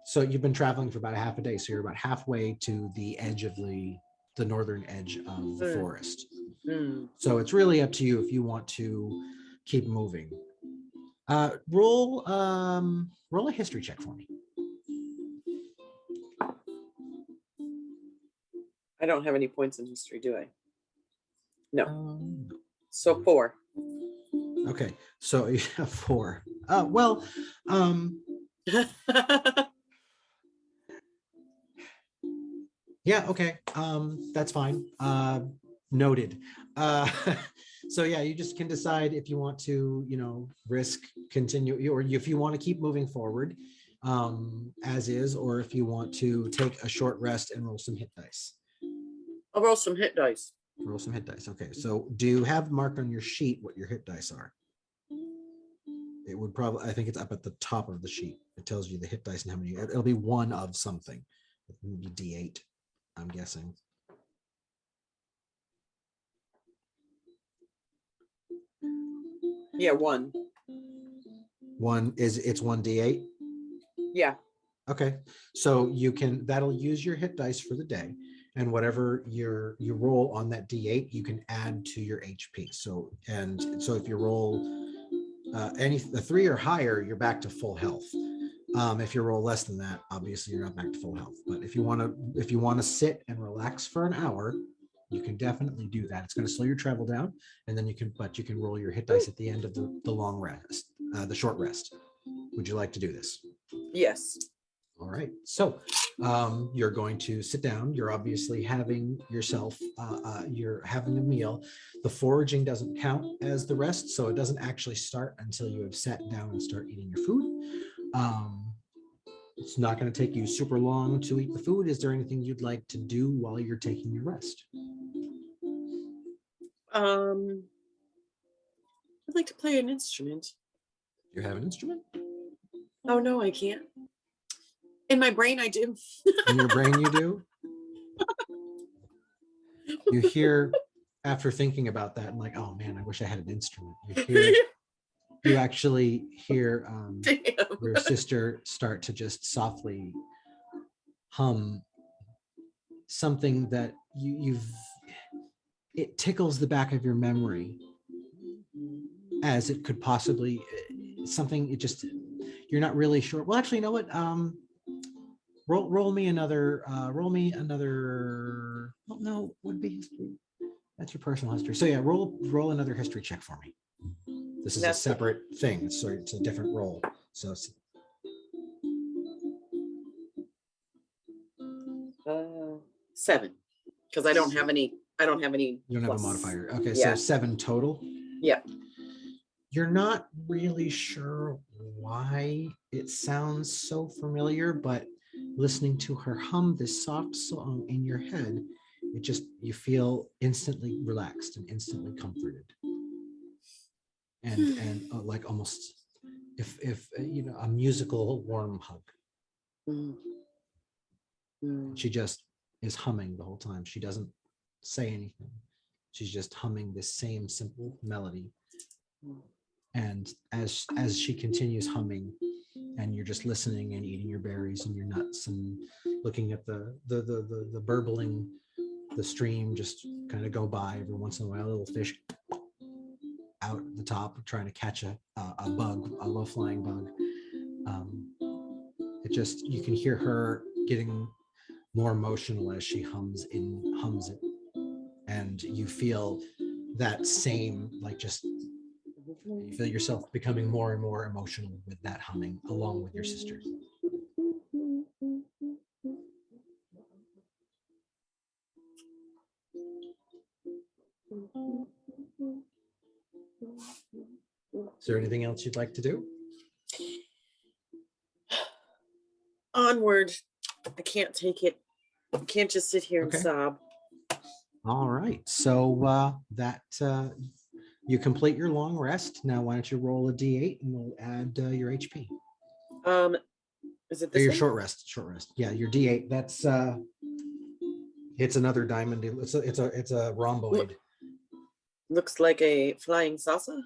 So you've been traveling for about a half a day, so you're about halfway to the edge of the northern edge of the forest. So it's really up to you if you want to keep moving. Roll a history check for me. I don't have any points in history, do I? No. So 4. Okay, so you have 4. Yeah, okay. That's fine. Noted. So yeah, you just can decide if you want to, risk continue, or if you want to keep moving forward as is, or if you want to take a short rest and roll some hit dice. I'll roll some hit dice. Roll some hit dice. Okay, so do you have marked on your sheet what your hit dice are? It would probably, I think it's up at the top of the sheet. It tells you the hit dice and how many. It'll be one of something. Maybe D8, I'm guessing. Yeah, 1. It's 1d8? Yeah. Okay, so that'll use your hit dice for the day, and whatever you roll on that d8, you can add to your HP. So if you roll the 3 or higher, you're back to full health. If you roll less than that, obviously you're not back to full health. But if you want to sit and relax for an hour, you can definitely do that. It's going to slow your travel down, and then you can roll your hit dice at the end of the long rest, the short rest. Would you like to do this? Yes. All right. So you're going to sit down. You're obviously having yourself, you're having a meal. The foraging doesn't count as the rest, so it doesn't actually start until you have sat down and start eating your food. It's not going to take you super long to eat the food. Is there anything you'd like to do while you're taking your rest? I'd like to play an instrument. You have an instrument? Oh no, I can't. In my brain, I do. In your brain, you do? You hear, after thinking about that, and like, oh man, I wish I had an instrument. You actually hear your sister start to just softly hum something that it tickles the back of your memory as it could possibly something. It just, you're not really sure. Well, actually, you know what? Roll me another. Well, no, would be history. That's your personal history. So yeah, roll another history check for me. This is a separate thing. It's a different roll. So it's, 7, because I don't have any. I don't have any. you don't have a modifier. Okay, Yeah. so 7 total. Yeah. You're not really sure why it sounds so familiar, but listening to her hum this soft song in your head, you feel instantly relaxed and instantly comforted. And like almost if a musical warm hug. She just is humming the whole time. She doesn't say anything. She's just humming this same simple melody. And as she continues humming, and you're just listening and eating your berries and your nuts and looking at the burbling, the stream just kind of go by every once in a while, a little fish out at the top trying to catch a bug, a low flying bug. You can hear her getting more emotional as she hums it, and you feel that same, like, just you feel yourself becoming more and more emotional with that humming along with your sister. Is there anything else you'd like to do? Onward. I can't take it. I can't just sit here and sob. All right. So you complete your long rest. Now, why don't you roll a d8 and we'll add your HP. Is it this? Your short rest. Short rest. Yeah, your d8. That's it's another diamond. It's a rhomboid. Looks like a flying saucer.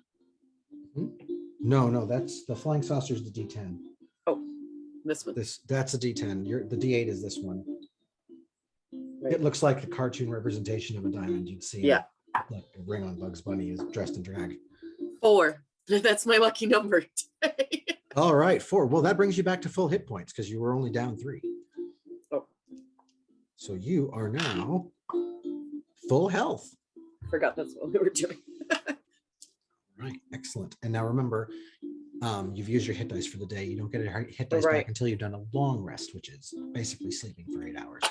No, that's the flying saucer is the d10. Oh, this one. That's a d10. The d8 is this one. Right. It looks like a cartoon representation of a diamond you'd see. Yeah. Like a ring on Bugs Bunny is dressed in drag. 4. That's my lucky number. All right, 4. Well, that brings you back to full hit points because you were only down 3. Oh. So you are now full health. Forgot that's what we were doing. Right, excellent. And now remember, you've used your hit dice for the day. You don't get a hit dice back until you've done a long rest, which is basically sleeping for 8 hours.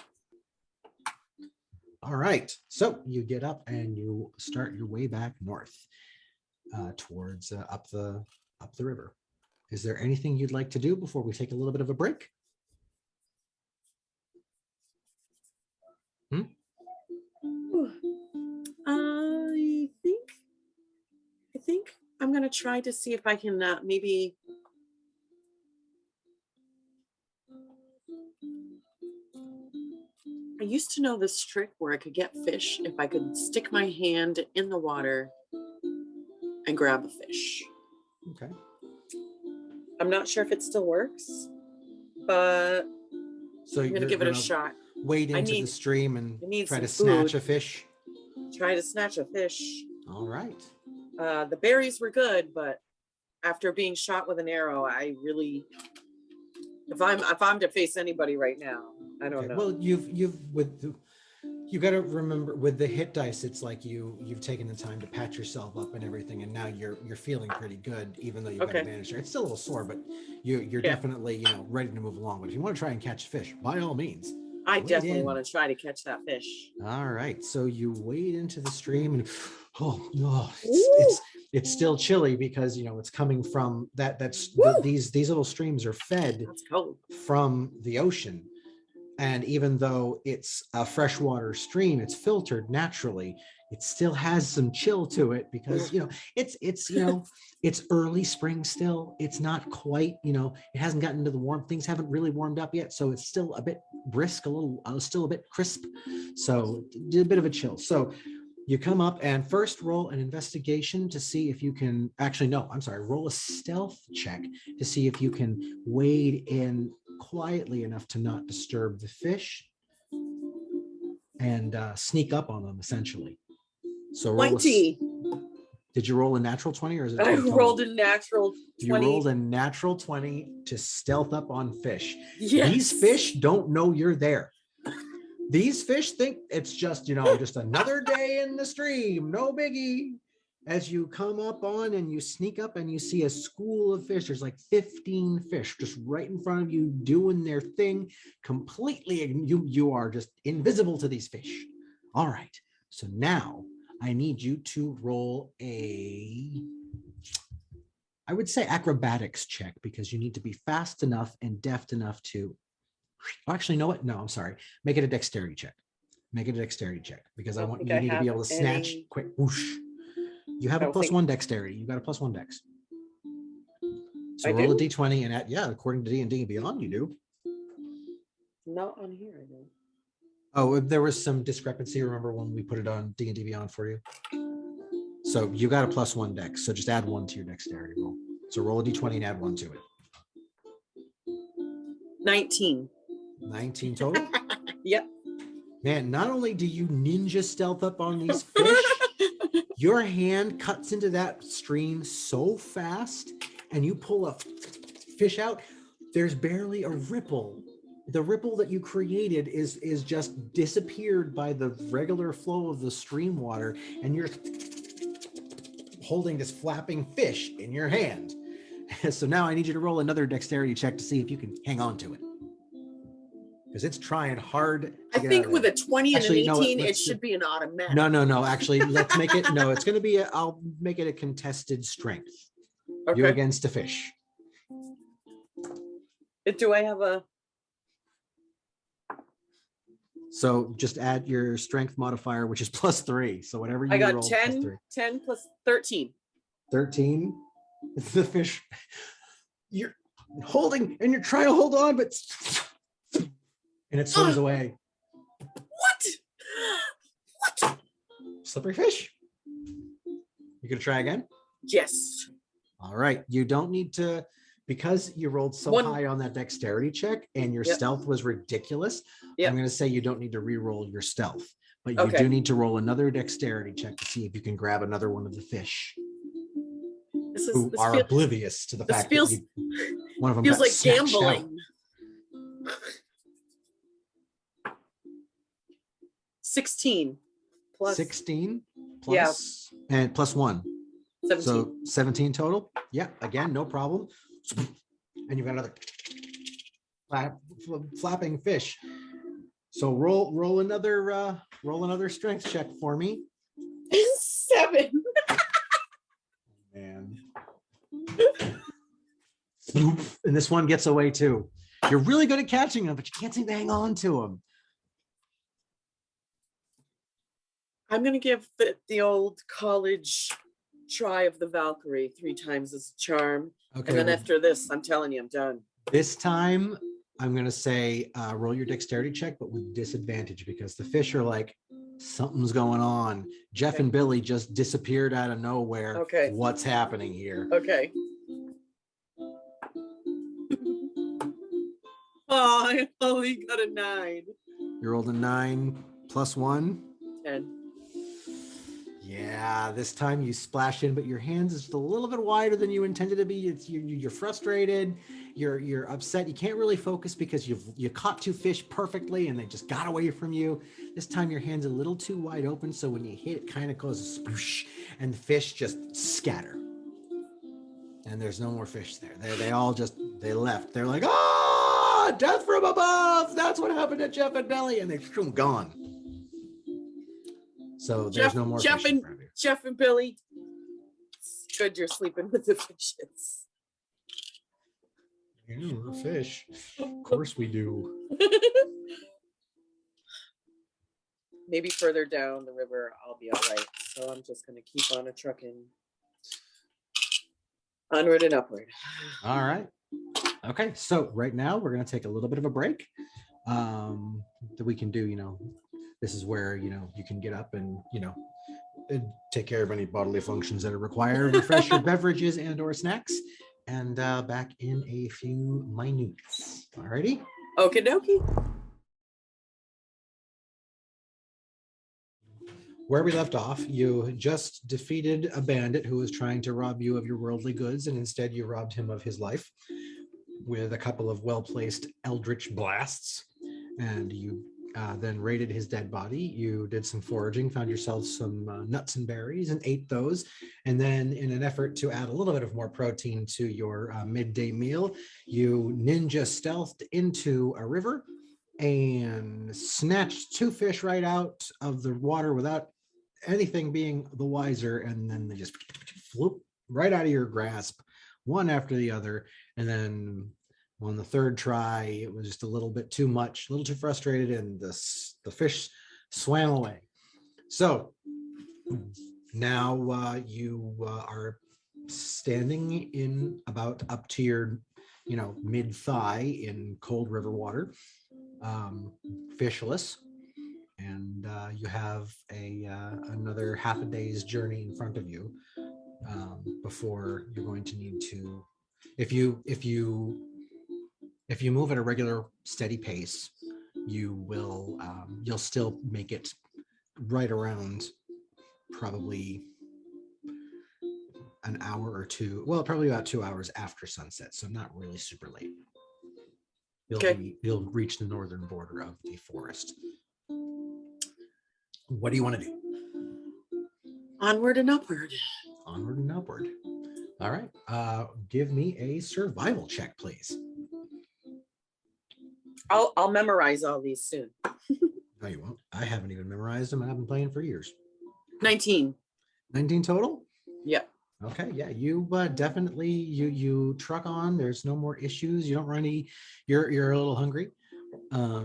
All right, so you get up and you start your way back north towards up the river. Is there anything you'd like to do before we take a little bit of a break? I think I'm gonna try to see if I can maybe. I used to know this trick where I could get fish if I could stick my hand in the water and grab a fish. Okay. I'm not sure if it still works, but so I'm gonna give it a shot. Wade into the stream and try to snatch a fish. Try to snatch a fish. All right. The berries were good, but after being shot with an arrow, I really, if I'm to face anybody right now, I don't know. Well, you got to remember with the hit dice, it's like you've taken the time to patch yourself up and everything, and now you're feeling pretty good, even though you've got a bandage there. It's still a little sore, but you're definitely ready to move along. But if you want to try and catch fish, by all means. I definitely want to try to catch that fish. All right, so you wade into the stream, and it's still chilly because it's coming from these little streams are fed from the ocean. And even though it's a freshwater stream, it's filtered naturally. It still has some chill to it because it's early spring still. It's not quite it hasn't gotten to the warm. Things haven't really warmed up yet, so it's still a bit brisk, still a bit crisp. So a bit of a chill. So you come up and first roll an investigation to see if you can roll a stealth check to see if you can wade in quietly enough to not disturb the fish and sneak up on them essentially. So roll 20. did you roll a natural 20 or is it a I 20 total? rolled a natural 20. You rolled a natural 20 to stealth up on fish. Yes. These fish don't know you're there. These fish think it's just, just another day in the stream, no biggie. As you come up on and you sneak up and you see a school of fish, there's like 15 fish just right in front of you doing their thing completely. You are just invisible to these fish. All right. So now I need you to roll I would say acrobatics check, because you need to be fast enough and deft enough to, actually, you know what? No, I'm sorry. Make it a dexterity check. Make it a dexterity check, because I want you need to be able to snatch quick. Whoosh. You have a +1 dexterity. You got a +1 dex. So roll a d20 and according to D&D and Beyond, you do. Not on here, I know. Oh, there was some discrepancy. Remember when we put it on D&D Beyond for you? So you got a +1 dex. So just add 1 to your dexterity roll. So roll a d20 and add 1 to it. 19. 19 total? Yep. Man, not only do you ninja stealth up on these fish, your hand cuts into that stream so fast and you pull a fish out, there's barely a ripple. The ripple that you created is just disappeared by the regular flow of the stream water, and you're holding this flapping fish in your hand. So now I need you to roll another dexterity check to see if you can hang on to it, because it's trying hard. I think with a 20 and an 18, it should be an automatic. No. Actually, let's make it. No, it's going to be. I'll make it a contested strength. Okay. You against a fish. Do I have a? So just add your strength modifier, which is +3. So whatever you I got roll, 10 plus 13. 13. The fish you're holding and you're trying to hold on, but and it swims away. What? Slippery fish. You gonna try again? Yes. All right. You don't need to, because you rolled so high on that dexterity check and your stealth was ridiculous. I'm going to say you don't need to re-roll your stealth, but you do need to roll another dexterity check to see if you can grab another one of the fish who are oblivious to the fact that one of them feels like gambling. 16 plus 16 plus and +1. 17. So 17 total. Yeah, again, no problem. And you've got another flapping fish. So roll another strength check for me. 7. Man. And this one gets away too. You're really good at catching them, but you can't seem to hang on to them. I'm going to give the old college try of the Valkyrie 3 times as a charm. Okay. And then after this, I'm telling you, I'm done. This time, I'm going to say roll your dexterity check, but with disadvantage, because the fish are like, something's going on. Jeff and Billy just disappeared out of nowhere. Okay. What's happening here? Okay. Oh, I only got a 9. You rolled a 9 plus 1? 10. Yeah, this time you splash in, but your hands is just a little bit wider than you intended to be. You're frustrated. You're upset. You can't really focus because you caught 2 fish perfectly and they just got away from you. This time your hand's a little too wide open, so when you hit, it kind of causes a sploosh, and the fish just scatter. And there's no more fish there. They left. They're like, ah, death from above. That's what happened to Jeff and Billy, and they're gone. So there's no more Jeff fish Jeff and Billy. It's good you're sleeping with the fishes. Yeah, we're fish. Of course we do. Maybe further down the river, I'll be all right. So I'm just going to keep on trucking. Onward and upward. All right. Okay. So right now we're going to take a little bit of a break. That we can do, this is where, you can get up and, take care of any bodily functions that are required, refresh your beverages and or snacks, and back in a few minutes. Alrighty. Okie dokie. Where we left off, you just defeated a bandit who was trying to rob you of your worldly goods, and instead you robbed him of his life with a couple of well-placed eldritch blasts. And you then raided his dead body. You did some foraging, found yourself some nuts and berries and ate those. And then in an effort to add a little bit of more protein to your midday meal, you ninja stealthed into a river and snatched 2 fish right out of the water without anything being the wiser, and then they just flew right out of your grasp, one after the other. And then on the third try, it was just a little bit too much, a little too frustrated, and the fish swam away. So now you are standing in about up to your, mid thigh in cold river water, fishless. And you have another half a day's journey in front of you before you're going to need to, if you move at a regular steady pace, you'll still make it right around probably an hour or two. Well, probably about 2 hours after sunset, so not really super late. You'll reach the northern border of the forest. What do you want to do? Onward and upward. Onward and upward. All right. Give me a survival check, please. I'll memorize all these soon. No, you won't. I haven't even memorized them, and I've been playing for years. 19. 19 total? Yep. Okay. Yeah, you definitely you truck on. There's no more issues. You don't run any. You're a little hungry.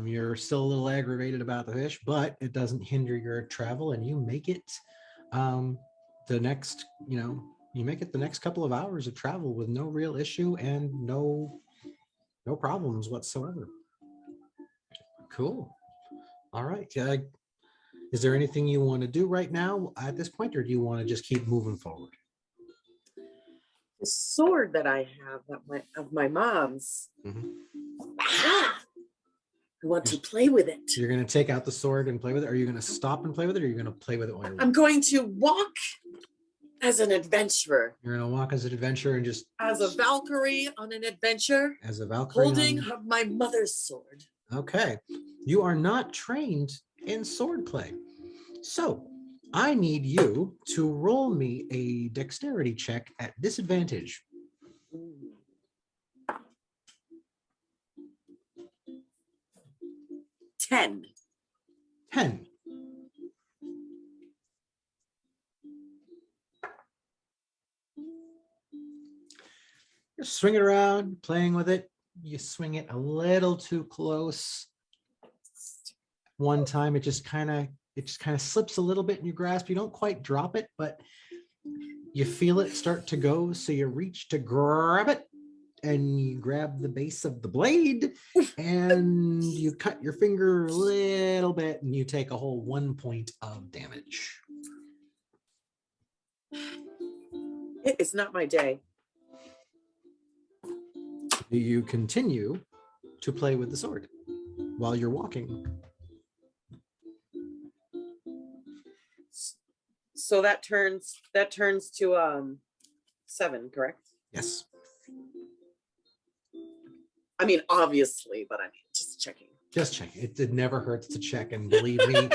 You're still a little aggravated about the fish, but it doesn't hinder your travel, and you make it the next, you make it the next couple of hours of travel with no real issue and no problems whatsoever. Cool. All right. Is there anything you want to do right now at this point, or do you want to just keep moving forward? The sword that I have of my mom's. Mm-hmm. I want to play with it. You're going to take out the sword and play with it? Are you going to stop and play with it, or are you going to play with it while you're walking? I'm going to walk as an adventurer. You're going to walk as an adventurer and just... As a Valkyrie on an adventure. As a Valkyrie holding my mother's sword. Okay. You are not trained in sword play. So I need you to roll me a dexterity check at disadvantage. Ooh. 10. You're swinging around, playing with it. You swing it a little too close. One time, it just kind of slips a little bit in your grasp. You don't quite drop it, but you feel it start to go. So you reach to grab it, and you grab the base of the blade, and you cut your finger a little bit, and you take a whole 1 point of damage. It is not my day. Do you continue to play with the sword while you're walking? So that turns to 7, correct? Yes. I mean, obviously, but I mean, just checking. Just check. It never hurts to check, and believe me,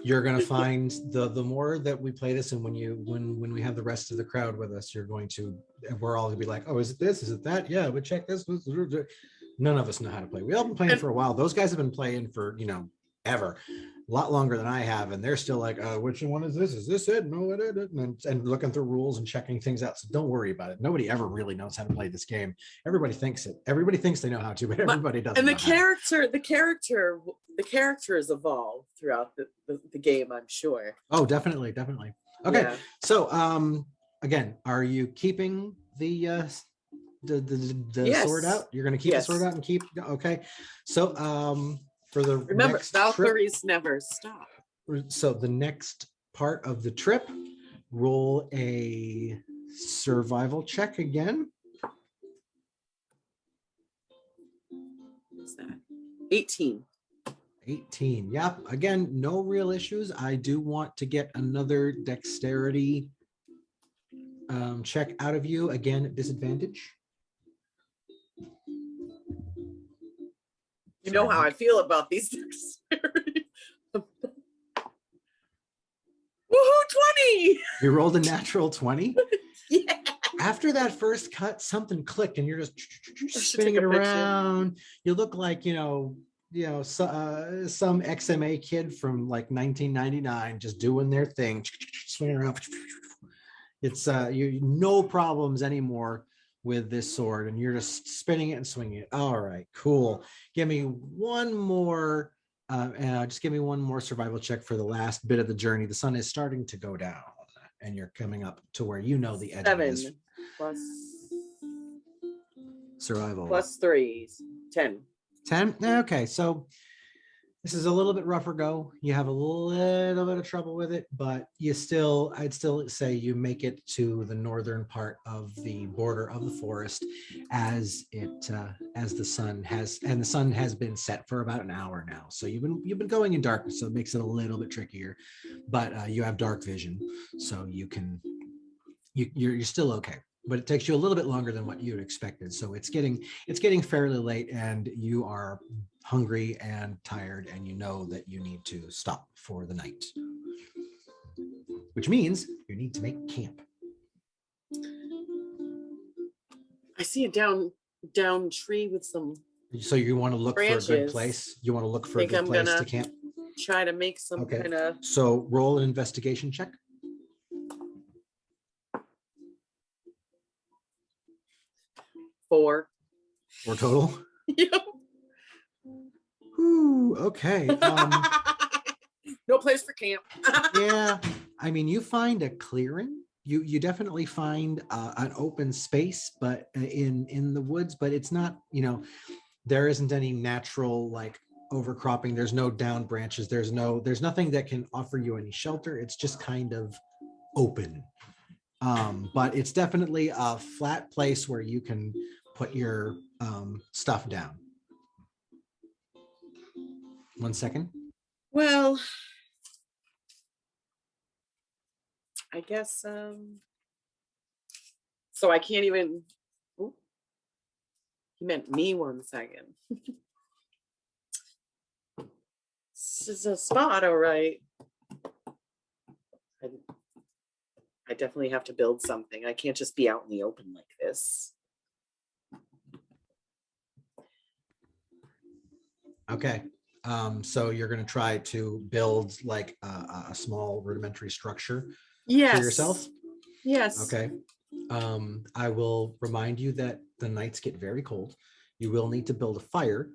you're gonna find the more that we play this, and when we have the rest of the crowd with us, we're all gonna be like, oh, is it this? Is it that? Yeah, but check this. None of us know how to play. We all been playing for a while. Those guys have been playing for ever, a lot longer than I have, and they're still like, which one is this? Is this it? No, it isn't. And looking through rules and checking things out. So don't worry about it. Nobody ever really knows how to play this game. Everybody thinks they know how to, but everybody doesn't. And the characters evolve throughout the game, I'm sure. Oh, definitely. Okay. Yeah. So again, are you keeping the Yes. sword out? You're gonna keep the sword out and keep okay. So for the remember, next Valkyries never stop. So the next part of the trip, roll a survival check again. 18. 18. Yep. Again, no real issues. I do want to get another dexterity check out of you. Again, at disadvantage. You know how I feel about these dexterity. Woohoo, 20! You rolled a natural 20. Yeah. After that first cut, something clicked and you're just spinning take it a picture. around. You look like, some XMA kid from like 1999 just doing their thing, swinging around. It's you no problems anymore with this sword, and you're just spinning it and swinging it. All right, cool. Give me one more. Just give me one more survival check for the last bit of the journey. The sun is starting to go down, and you're coming up to where you know the edge is. 7 plus Survival. plus 3, 10. 10. Okay, so this is a little bit rougher go. You have a little bit of trouble with it, but I'd still say you make it to the northern part of the border of the forest as the sun has been set for about an hour now. So you've been going in darkness, so it makes it a little bit trickier, but you have dark vision, so you're still okay. But it takes you a little bit longer than what you'd expected. So it's getting fairly late, and you are hungry and tired, and you know that you need to stop for the night, which means you need to make camp. I see a down tree with some. So you want to look branches. for a good place. You want to look for a Think good I'm place gonna to camp. Try to make some Okay. kind of. So roll an investigation check. 4. 4 total. Yep. Ooh, okay. No place for camp. Yeah, I mean, you find a clearing. You definitely find an open space, but in the woods. But it's not, there isn't any natural like overcropping. There's no down branches. There's nothing that can offer you any shelter. It's just kind of open. But it's definitely a flat place where you can put your stuff down. 1 second. Well, I guess so I can't even. Ooh, he meant me 1 second. This is a spot, all right. I definitely have to build something. I can't just be out in the open like this. Okay. So you're going to try to build like a small rudimentary structure for yourself? Yes. Okay. I will remind you that the nights get very cold. You will need to build a fire,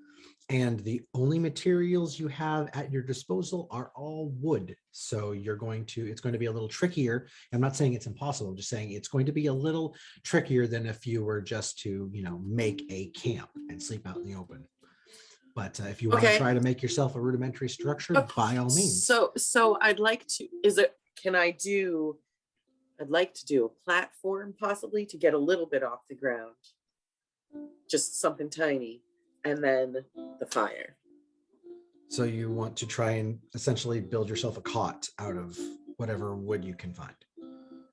and the only materials you have at your disposal are all wood. So it's going to be a little trickier. I'm not saying it's impossible. I'm just saying it's going to be a little trickier than if you were just to, make a camp and sleep out in the open. But if you want to try to make yourself a rudimentary structure, by all means. So I'd like to, I'd like to do a platform possibly to get a little bit off the ground. Just something tiny. And then the fire. So you want to try and essentially build yourself a cot out of whatever wood you can find.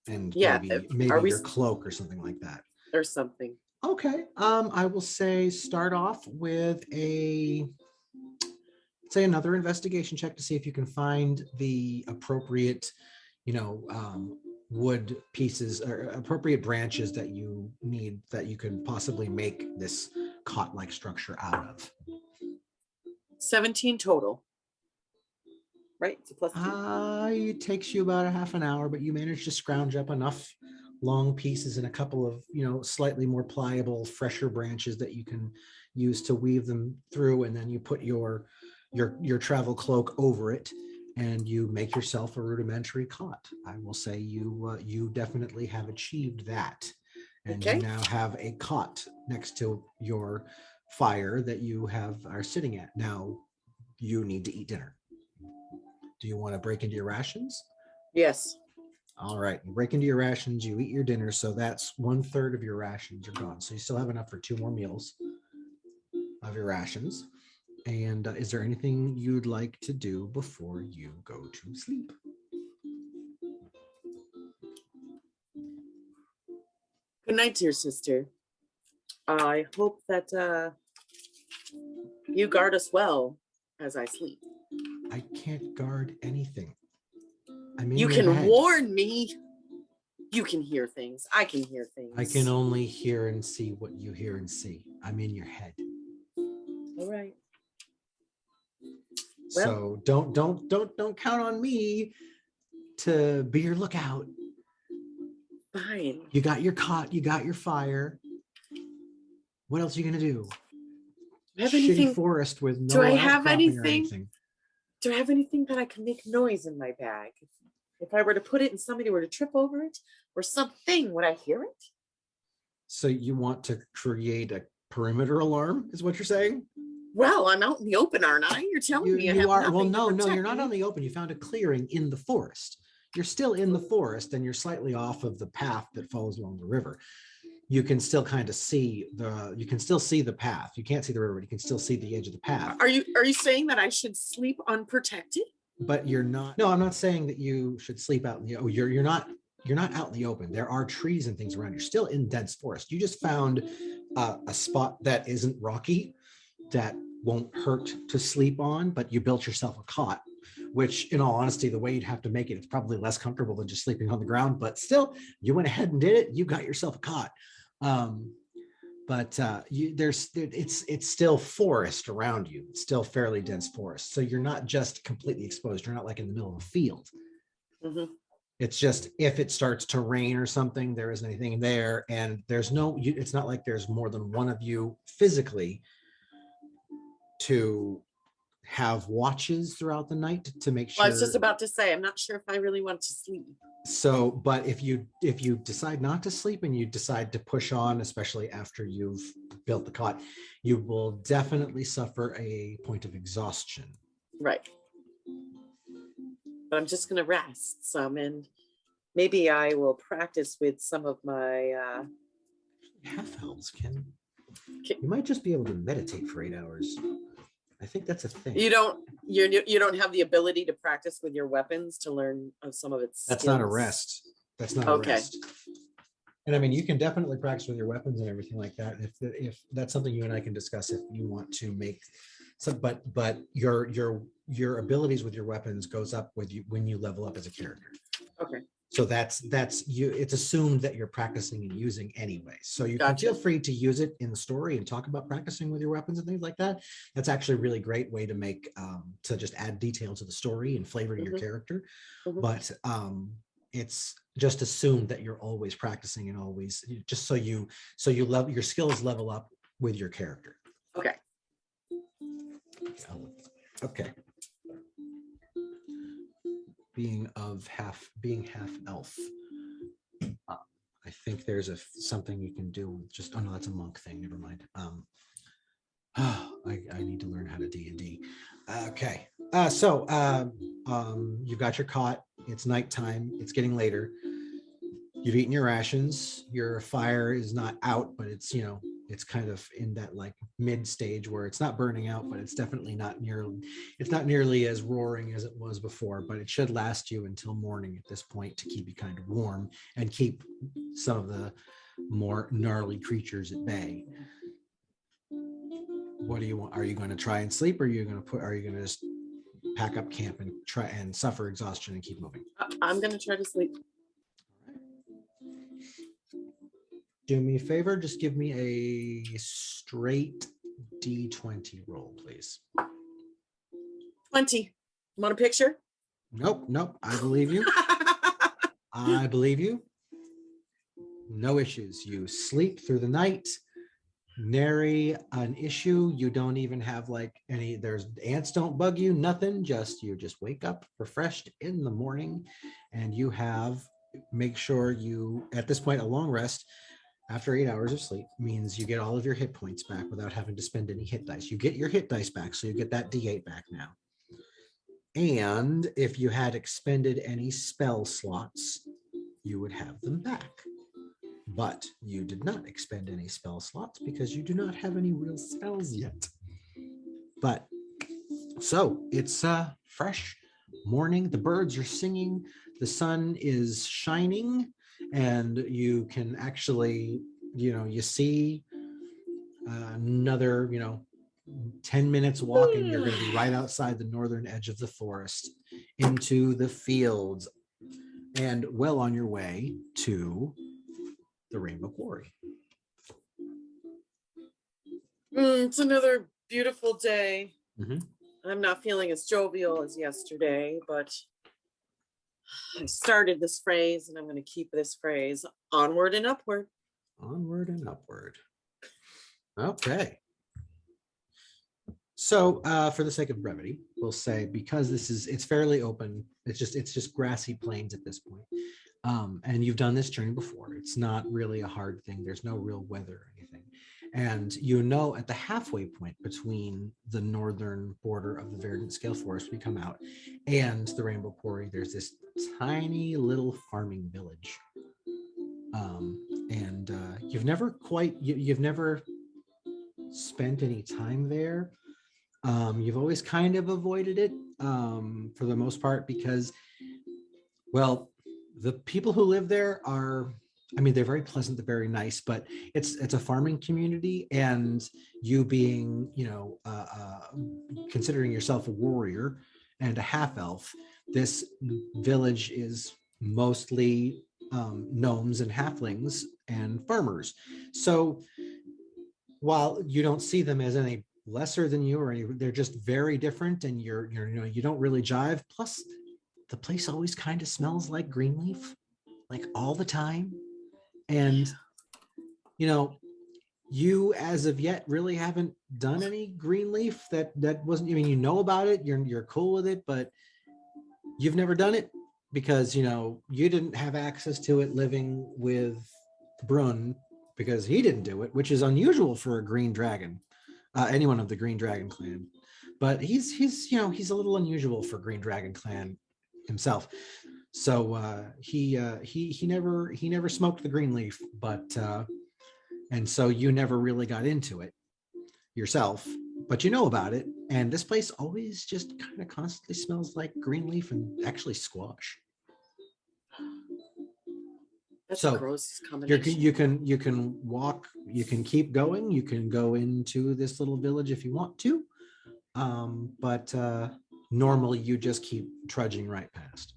And maybe your cloak or something like that. Or something. Okay. I will start off with another investigation check to see if you can find the appropriate, wood pieces or appropriate branches that you need that you can possibly make this cot-like structure out of. 17 total. Right? It's a plus 2. It takes you about a half an hour, but you manage to scrounge up enough long pieces and a couple of, slightly more pliable, fresher branches that you can use to weave them through, and then you put your travel cloak over it, and you make yourself a rudimentary cot. I will say you definitely have achieved that, and you now have a cot next to your fire that you are sitting at. Now you need to eat dinner. Do you want to break into your rations? Yes. All right, you break into your rations, you eat your dinner, so that's 1/3 of your rations are gone. So you still have enough for 2 more meals of your rations. And is there anything you'd like to do before you go to sleep? Good night, dear sister. I hope that you guard us well as I sleep. I can't guard anything. I'm in You your can head. warn me. You can hear things. I can hear things. I can only hear and see what you hear and see. I'm in your head. All right. So don't count on me to be your lookout. Fine. You got your cot, you got your fire. What else are you gonna do? Do I have Shitty anything? forest with no Do I have outcropping or anything? Do I have anything that I can make noise in my bag? If I were to put it and somebody were to trip over it or something, would I hear it? So you want to create a perimeter alarm, is what you're saying? Well, I'm out in the open, aren't I? You're telling me I have are. Well, nothing to no, protect you're not me. on the open. You found a clearing in the forest. You're still in the forest, and you're slightly off of the path that follows along the river. You can still kind of see you can still see the path. You can't see the river, but you can still see the edge of the path. Are you saying that I should sleep unprotected? But you're not. No, I'm not saying that you should sleep out in the. You're not out in the open. There are trees and things around. You're still in dense forest. You just found a spot that isn't rocky, that won't hurt to sleep on, but you built yourself a cot, which in all honesty, the way you'd have to make it, it's probably less comfortable than just sleeping on the ground, but still you went ahead and did it. You got yourself a cot. It's still forest around you. It's still fairly dense forest. So you're not just completely exposed. You're not like in the middle of a field. Mm-hmm. It's just if it starts to rain or something, there isn't anything there, and it's not like there's more than one of you physically to have watches throughout the night to make sure. Well, I was just about to say, I'm not sure if I really want to sleep. So, but if you decide not to sleep and you decide to push on, especially after you've built the cot, you will definitely suffer a point of exhaustion. Right. But I'm just going to rest some, and maybe I will practice with some of my half elves you might just be able to meditate for 8 hours. I think that's a thing. You don't have the ability to practice with your weapons to learn of some of its That's skills. not a rest. That's not a rest. And I mean, you can definitely practice with your weapons and everything like that. If that's something you and I can discuss, if you want to make some, but your abilities with your weapons goes up with you when you level up as a character. Okay. So that's you. It's assumed that you're practicing and using anyway. So you can feel free to use it in the story and talk about practicing with your weapons and things like that. That's actually a really great way to make to just add detail to the story and flavor to your character. But it's just assumed that you're always practicing and always just so you level your skills level up with your character. Okay. Okay. Being half elf. I think there's something you can do with just, oh no, that's a monk thing. Never mind. I need to learn how to D&D. Okay. So you've got your cot. It's nighttime. It's getting later. You've eaten your rations. Your fire is not out, but it's, it's kind of in that like mid stage where it's not burning out, but it's definitely not nearly as roaring as it was before, but it should last you until morning at this point to keep you kind of warm and keep some of the more gnarly creatures at bay. What do you want? Are you going to try and sleep, or are you going to just pack up camp and try and suffer exhaustion and keep moving? I'm going to try to sleep. Do me a favor, just give me a straight D20 roll, please. 20. Want a picture? Nope. I believe you. I believe you. No issues. You sleep through the night. Nary an issue. You don't even have like there's ants don't bug you, nothing. You just wake up refreshed in the morning, and make sure you, at this point, a long rest after 8 hours of sleep means you get all of your hit points back without having to spend any hit dice. You get your hit dice back, so you get that D8 back now. And if you had expended any spell slots, you would have them back. But you did not expend any spell slots because you do not have any real spells yet. But So it's a fresh morning. The birds are singing. The sun is shining, and you can actually, you see another, 10 minutes walk, and you're going to be right outside the northern edge of the forest into the fields and well on your way to the Rainbow Quarry. It's another beautiful day. Mhm. I'm not feeling as jovial as yesterday, but I started this phrase and I'm going to keep this phrase: onward and upward. Onward and upward. Okay. So for the sake of brevity, we'll say, because it's fairly open, it's just grassy plains at this point. And you've done this journey before. It's not really a hard thing. There's no real weather or anything. And at the halfway point between the northern border of the Verdant Scale Forest we come out and the Rainbow Quarry, there's this tiny little farming village. And you've never spent any time there. You've always kind of avoided it for the most part because, well, the people who live there they're very pleasant, they're very nice, but it's a farming community, and you being, considering yourself a warrior and a half elf, this village is mostly gnomes and halflings and farmers. So while you don't see them as any lesser than you or any, they're just very different, and you don't really jive. Plus, the place always kind of smells like Greenleaf, like all the time. And you as of yet really haven't done any Greenleaf. That wasn't, you know about it, you're cool with it, but you've never done it because you didn't have access to it living with Brun, because he didn't do it, which is unusual for a green dragon, anyone of the Green Dragon clan. But he's a little unusual for Green Dragon clan himself. So he never smoked the Greenleaf, but and so you never really got into it yourself, but you know about it. And this place always just kind of constantly smells like Greenleaf and actually squash. That's So a gross combination. you can walk, you can keep going, you can go into this little village if you want to, but normally you just keep trudging right past.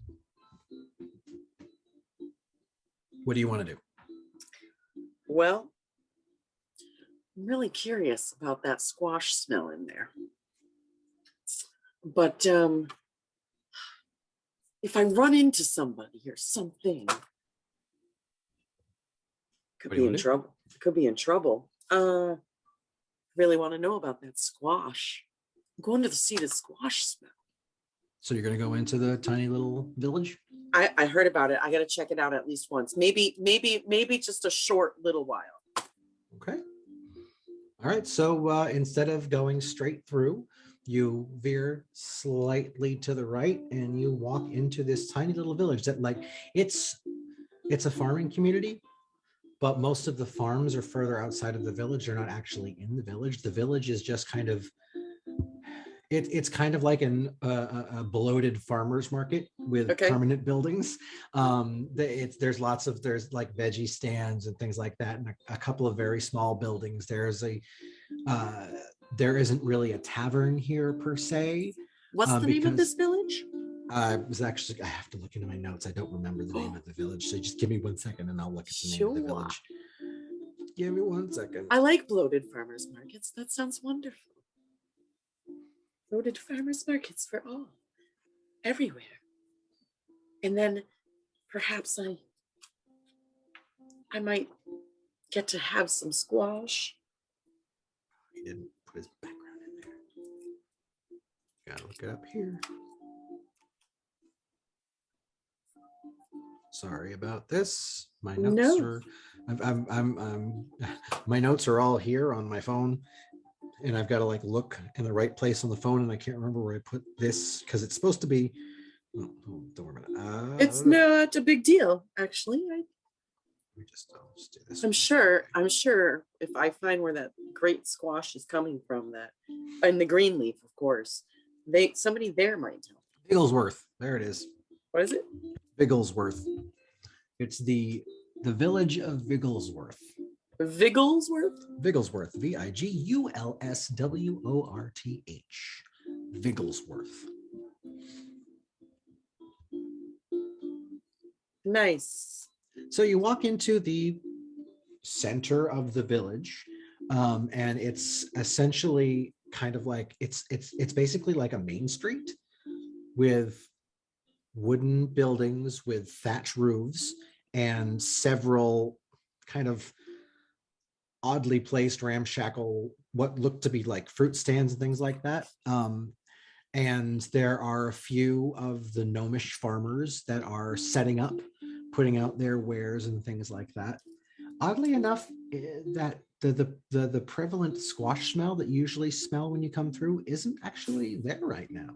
What do you want to do? Well, I'm really curious about that squash smell in there. But if I run into somebody or something, could be in trouble. Could be in trouble. Really want to know about that squash. I'm going to see the squash smell. So you're going to go into the tiny little village? I heard about it. I got to check it out at least once. Maybe just a short little while. Okay. All right. So instead of going straight through, you veer slightly to the right and you walk into this tiny little village that, like, it's a farming community, but most of the farms are further outside of the village. They're not actually in the village. The village is just kind of, it's kind of like a bloated farmer's market with permanent buildings. There's like veggie stands and things like that, and a couple of very small buildings. There isn't really a tavern here per se. What's the name of this village? I have to look into my notes. I don't remember the name of the village. So just give me 1 second and I'll look at the name of the village. Give me 1 second. I like bloated farmers markets. That sounds wonderful. Bloated farmers markets for all, everywhere. And then perhaps I might get to have some squash. He didn't put his background in there. Gotta look it up here. Sorry about this. My notes are. My notes are all here on my phone, and I've got to like look in the right place on the phone, and I can't remember where I put this because it's supposed to be. Oh, don't worry about it. It's not a big deal, actually. Let's do this. I'm sure if I find where that great squash is coming from, that and the green leaf, of course, somebody there might tell. Bigglesworth. There it is. What is it? Bigglesworth. It's the village of Bigglesworth. Vigglesworth? Bigglesworth. Vigglesworth. Bigglesworth. Nice. So you walk into the center of the village, and it's essentially kind of like it's basically like a main street with wooden buildings with thatch roofs and several kind of oddly placed ramshackle what looked to be like fruit stands and things like that. And there are a few of the gnomish farmers that are setting up, putting out their wares and things like that. Oddly enough, that the prevalent squash smell that you usually smell when you come through isn't actually there right now.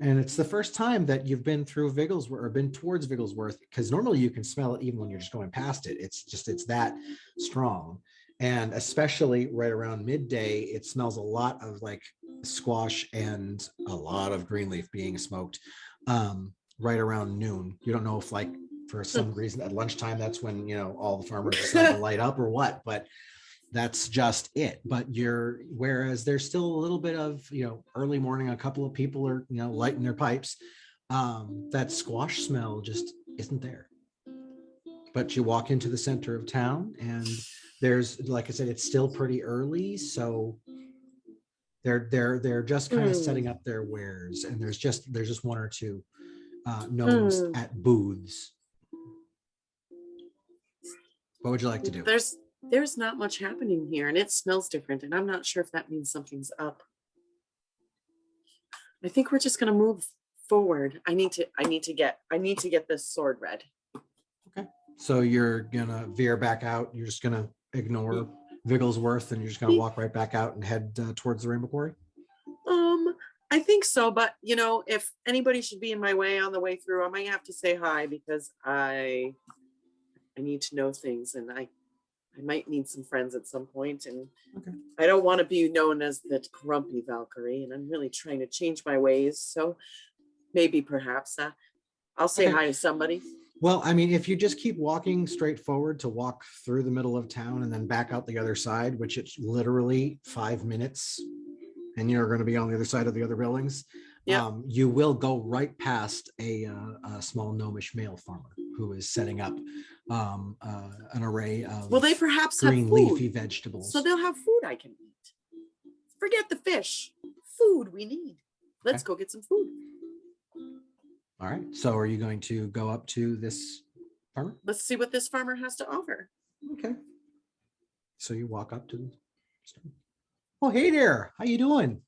And it's the first time that you've been through Vigglesworth or been towards Vigglesworth, because normally you can smell it even when you're just going past it. It's that strong. And especially right around midday, it smells a lot of like squash and a lot of green leaf being smoked right around noon. You don't know if like for some reason at lunchtime, that's when, all the farmers decide to light up or what, but that's just it. But whereas there's still a little bit of, early morning, a couple of people are, lighting their pipes. That squash smell just isn't there. But you walk into the center of town and there's, like I said, it's still pretty early. So they're just kind of setting up their wares, and there's just one or two gnomes at booths. What would you like to do? There's not much happening here, and it smells different, and I'm not sure if that means something's up. I think we're just gonna move forward. I need to get this sword read. Okay. So you're gonna veer back out. You're just gonna ignore Vigglesworth, and you're just gonna walk right back out and head towards the Rainbow Quarry. I think so, but if anybody should be in my way on the way through, I might have to say hi, because I need to know things, and I might need some friends at some point, and okay. I don't want to be known as the grumpy Valkyrie, and I'm really trying to change my ways. So maybe perhaps I'll say hi to somebody. Well, I mean, if you just keep walking straight forward to walk through the middle of town and then back out the other side, which it's literally 5 minutes, and you're going to be on the other side of the other buildings, you will go right past a small gnomish male farmer who is setting up an array of they perhaps green have food, leafy vegetables. So they'll have food I can eat. Forget the fish. Food we need. Let's go get some food. All right. So are you going to go up to this farmer? Let's see what this farmer has to offer. Okay. So you walk up to the store. Oh, hey there. How you doing?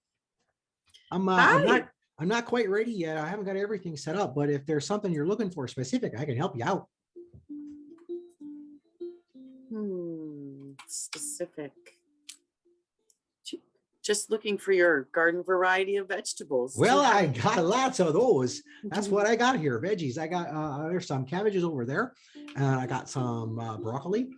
I'm not quite ready yet. I haven't got everything set up, but if there's something you're looking for specific, I can help you out. Specific. Just looking for your garden variety of vegetables. Well, I got lots of those. That's what I got here. Veggies. I got there's some cabbages over there, and I got some broccoli,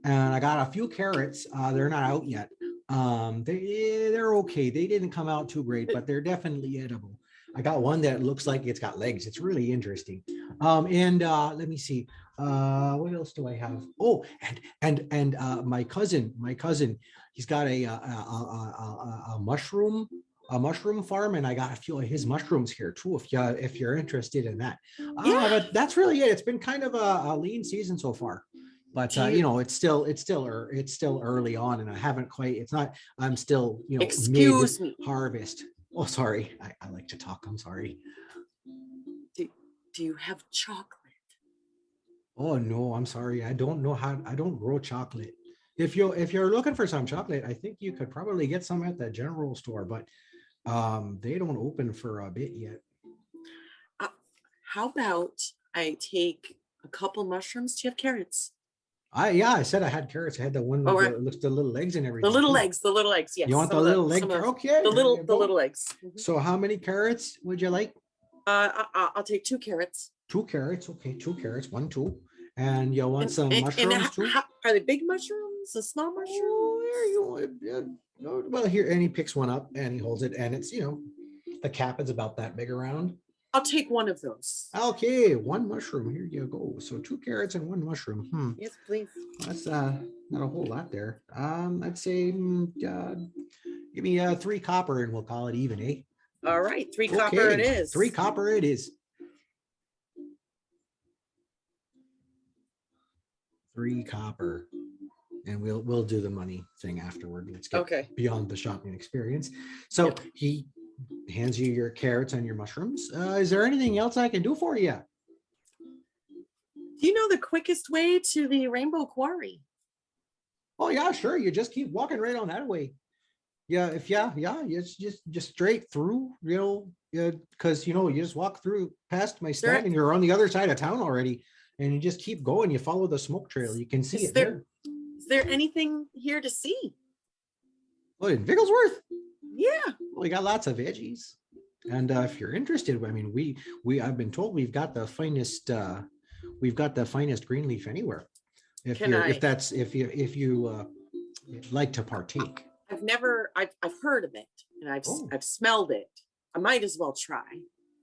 and I got a few carrots. They're not out yet. They're okay. They didn't come out too great, but they're definitely edible. I got one that looks like it's got legs. It's really interesting. And let me see. What else do I have? Oh, and my cousin, he's got a mushroom farm, and I got a few of his mushrooms here too, if you're interested in that. But that's really it. It's been kind of a lean season so far. But it's still early on, and I haven't quite. I'm still Excuse me. Harvest. Oh, sorry. I like to talk. I'm sorry. Do you have chocolate? Oh no, I'm sorry. I don't grow chocolate. If you're looking for some chocolate, I think you could probably get some at the general store, but they don't open for a bit yet. How about I take a couple mushrooms? Do you have carrots? I said I had carrots. I had the one with the little legs and everything. The little legs, yes. You want the little leg? Okay. The little legs. So how many carrots would you like? I'll take 2 carrots. 2 carrots. Okay, 2 carrots. 1, 2. And you want some mushrooms too? Are they big mushrooms? A small mushroom? Well, here, and he picks one up and he holds it, and it's The cap is about that big around. I'll take one of those. Okay, one mushroom. Here you go. So 2 carrots and 1 mushroom. Yes, please. That's not a whole lot there. I'd say give me 3 copper and we'll call it even, eh? All right, 3 copper it is. 3 copper it is. 3 copper. And we'll do the money thing afterward. Let's get beyond the shopping experience. So he hands you your carrots and your mushrooms. Is there anything else I can do for you? Do you know the quickest way to the Rainbow Quarry? Oh yeah, sure. You just keep walking right on that way. Yeah, it's just straight through, because you just walk through past my stand and you're on the other side of town already. And you just keep going. You follow the smoke trail. You can see it there. Is there anything here to see? Oh, in Vigglesworth? Yeah. Well, we got lots of veggies. And if you're interested, I mean, I've been told we've got the finest green leaf anywhere. If you like to partake. I've heard of it and I've smelled it. I might as well try.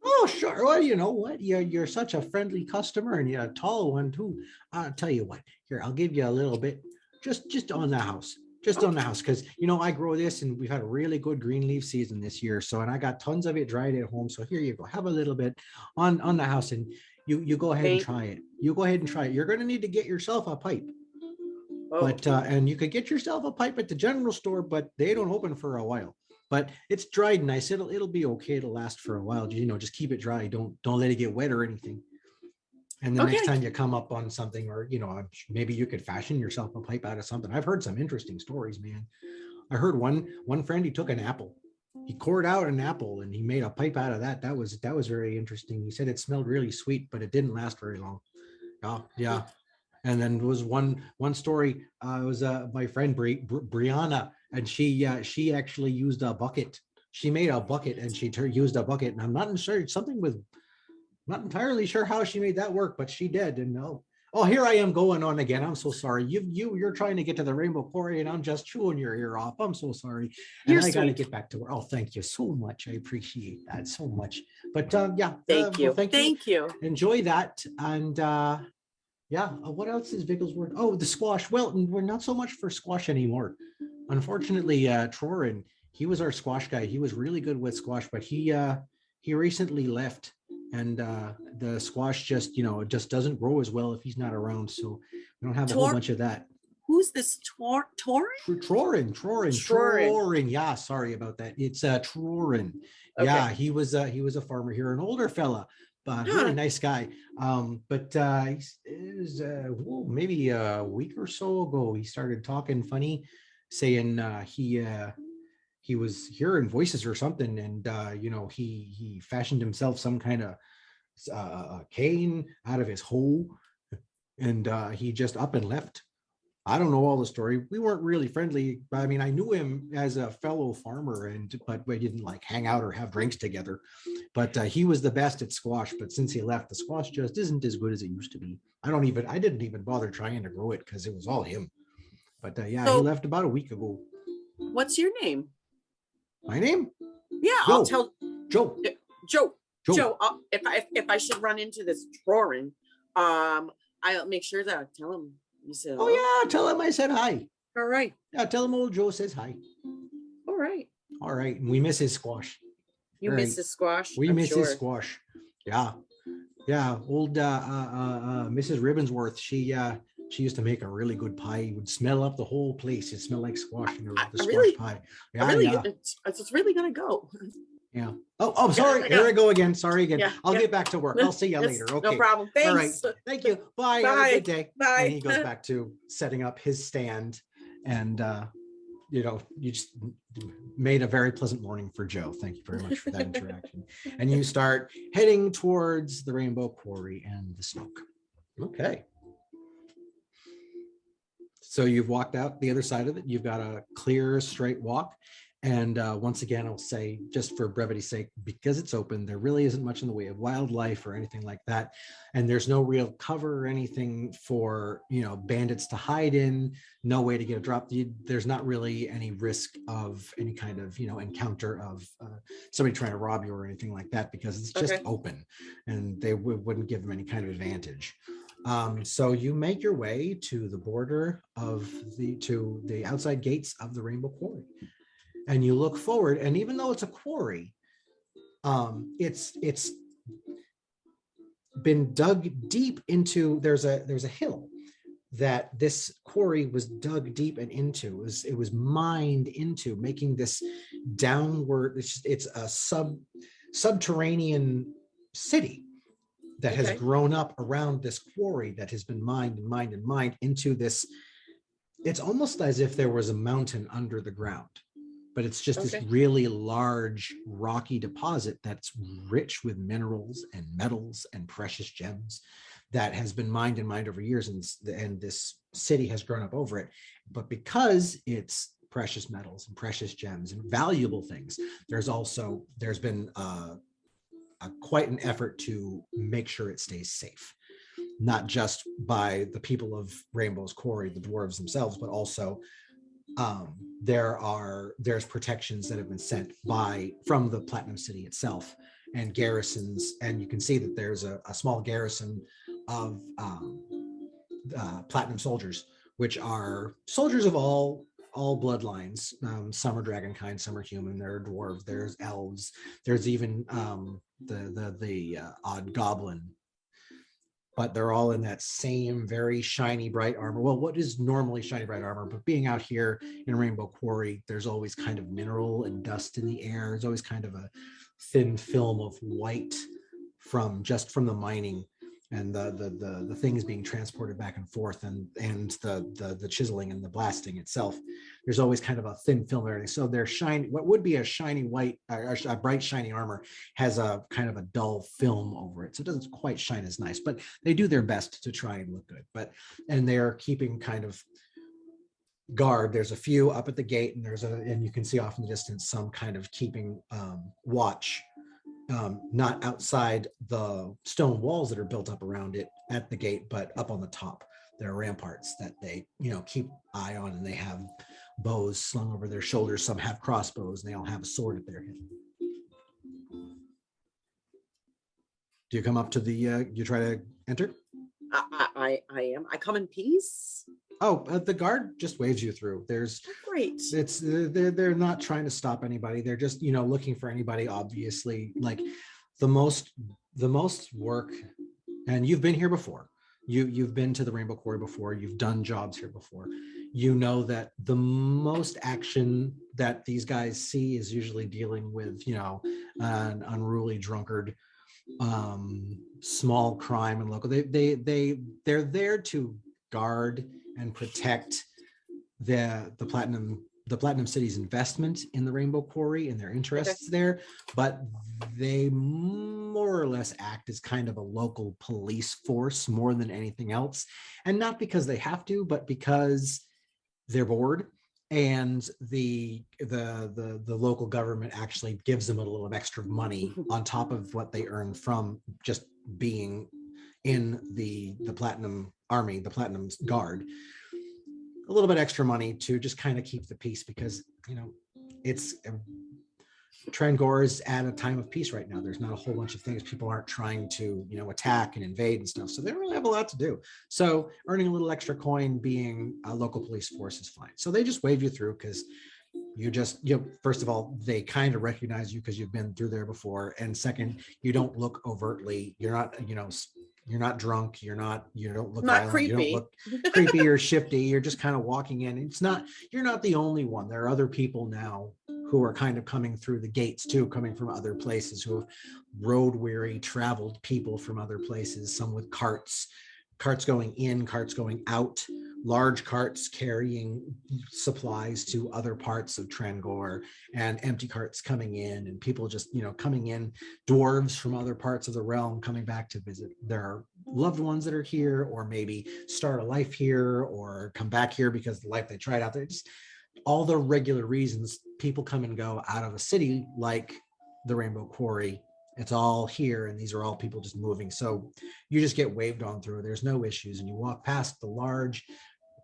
Oh, sure. Well, you know what? You're such a friendly customer and you're a tall one too. I'll tell you what. Here, I'll give you a little bit, just on the house. Just on the house, because I grow this and we've had a really good green leaf season this year. So, and I got tons of it dried at home. So here you go. Have a little bit on the house, and you go ahead and try it. You go ahead and try it. You're going to need to get yourself a pipe. But and you could get yourself a pipe at the general store, but they don't open for a while. But it's dried nice. It'll be okay. It'll last for a while. Just keep it dry. Don't let it get wet or anything. And the next time you come up on something, or maybe you could fashion yourself a pipe out of something. I've heard some interesting stories, man. I heard one friend, he took an apple, he cored out an apple and he made a pipe out of that. That was very interesting. He said it smelled really sweet, but it didn't last very long. Yeah. And then there was one story. It was my friend Brianna, and she actually used a bucket. She made a bucket and she used a bucket, and I'm not entirely sure how she made that work, but she did. And here I am going on again. I'm so sorry. You're trying to get to the Rainbow Quarry and I'm just chewing your ear off. I'm so sorry. And I got to get back to work. Oh, thank you so much. I appreciate that so much. But thank you. Enjoy that. And what else is Vigglesworth? Oh, the squash. Well, we're not so much for squash anymore. Unfortunately, Trorin, he was our squash guy. He was really good with squash, but he recently left. And the squash just doesn't grow as well if he's not around. So we don't have a whole bunch of that. Who's this Trorin? Trorin. Yeah, sorry about that. It's Trorin. Okay. Yeah, he was a farmer here, an older fella, but really nice guy. But it was maybe a week or so ago, he started talking funny, saying he was hearing voices or something, and he fashioned himself some kind of cane out of his hole, and he just up and left. I don't know all the story. We weren't really friendly. I mean, I knew him as a fellow farmer, but we didn't like hang out or have drinks together. But he was the best at squash. But since he left, the squash just isn't as good as it used to be. I didn't even bother trying to grow it because it was all him. But he left about a week ago. What's your name? My name? Yeah, I'll tell Joe. Joe. If I should run into this Trorin, I'll make sure that I tell him you said. Oh yeah, tell him I said hi. All right. Yeah, tell him old Joe says hi. All right. All right. And we miss his squash. You miss his squash? We miss his squash. Yeah. Yeah. Old Mrs. Ribbonsworth, she used to make a really good pie. It would smell up the whole place. It smelled like squash, the squash pie. Yeah, it's really gonna go. Yeah. Oh, sorry. Here I go again. Sorry again. Yeah, I'll get back to work. I'll see you later. Okay. No problem. Thanks. All right. Thank you. Bye. Bye. Have a good day. Bye. And he goes back to setting up his stand. And, you just made a very pleasant morning for Joe. Thank you very much for that interaction. And you start heading towards the Rainbow Quarry and the smoke. Okay. So you've walked out the other side of it. You've got a clear, straight walk. And once again, I'll say, just for brevity's sake, because it's open, there really isn't much in the way of wildlife or anything like that. And there's no real cover or anything for, bandits to hide in, no way to get a drop. There's not really any risk of any kind of, encounter of somebody trying to rob you or anything like that, because it's just open and they wouldn't give them any kind of advantage. So you make your way to the border of to the outside gates of the Rainbow Quarry. And you look forward, and even though it's a quarry, it's been dug deep into. There's a hill that this quarry was dug deep and into. It was mined into, making this downward. It's a subterranean city that has grown up around this quarry that has been mined and mined and mined into this. It's almost as if there was a mountain under the ground. But it's just this really large rocky deposit that's rich with minerals and metals and precious gems that has been mined and mined over years, and this city has grown up over it. But because it's precious metals and precious gems and valuable things, there's been quite an effort to make sure it stays safe, not just by the people of Rainbow's Quarry, the dwarves themselves, but also there's protections that have been sent from the Platinum City itself, and garrisons, and you can see that there's a small garrison of Platinum soldiers, which are soldiers of all bloodlines. Some are dragonkind, some are human. There are dwarves, there's elves, there's even the odd goblin. But they're all in that same very shiny, bright armor. Well, what is normally shiny, bright armor, but being out here in Rainbow Quarry, there's always kind of mineral and dust in the air. There's always kind of a thin film of white from the mining, and the things being transported back and forth, and the chiseling and the blasting itself. There's always kind of a thin film of everything. So they're shiny. What would be a shiny white, a bright shiny armor, has a kind of a dull film over it, so it doesn't quite shine as nice. But they do their best to try and look good. And they're keeping kind of guard. There's a few up at the gate, and you can see off in the distance some kind of keeping watch. Not outside the stone walls that are built up around it at the gate, but up on the top. There are ramparts that they, keep eye on, and they have bows slung over their shoulders. Some have crossbows, and they all have a sword at their head. Do you come up to you try to enter? I am. I come in peace. Oh, the guard just waves you through. Great. They're not trying to stop anybody. They're just, looking for anybody, obviously, like the most work. And you've been here before. You've been to the Rainbow Quarry before. You've done jobs here before. You know that the most action that these guys see is usually dealing with, an unruly drunkard, small crime and local. They're there to guard and protect the Platinum City's investment in the Rainbow Quarry and their interests there, but they more or less act as kind of a local police force more than anything else. And not because they have to, but because they're bored, and the local government actually gives them a little extra money on top of what they earn from just being in the Platinum Army, the Platinum Guard. A little bit extra money to just kind of keep the peace, because it's Trangor is at a time of peace right now. There's not a whole bunch of things. People aren't trying to attack and invade and stuff, so they don't really have a lot to do. So earning a little extra coin, being a local police force, is fine. So they just wave you through, because first of all, they kind of recognize you because you've been through there before, and second, you don't look overtly, you're not drunk, you don't look not violent, creepy. you don't look creepy or shifty. You're just kind of walking in. You're not the only one. There are other people now who are kind of coming through the gates too, coming from other places, who have road weary, traveled people from other places, some with carts going in, carts going out, large carts carrying supplies to other parts of Trangor, and empty carts coming in, and people just, coming in, dwarves from other parts of the realm coming back to visit their loved ones that are here, or maybe start a life here, or come back here because the life they tried out there. all the regular reasons people come and go out of a city like the Rainbow Quarry. It's all here, and these are all people just moving. So you just get waved on through. There's no issues, and you walk past the large,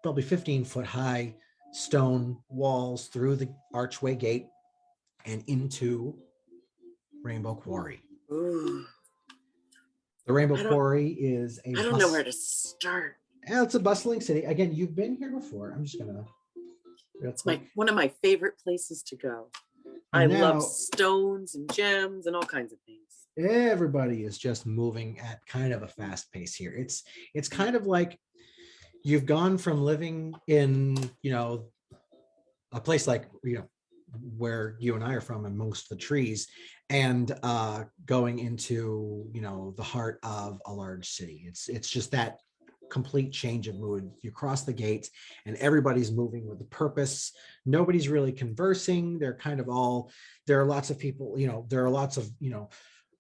probably 15-foot high stone walls through the archway gate and into Rainbow Quarry. Ooh, The Rainbow I don't- Quarry is a I don't know where to start. it's a bustling city. Again, you've been here before. I'm just gonna It's one of my favorite places to go. I Now- love stones and gems and all kinds of things. everybody is just moving at kind of a fast pace here. It's kind of like you've gone from living in, a place like, where you and I are from amongst the trees, and going into, the heart of a large city. It's just that complete change of mood. You cross the gate and everybody's moving with a purpose. Nobody's really conversing. There are lots of people, there are lots of,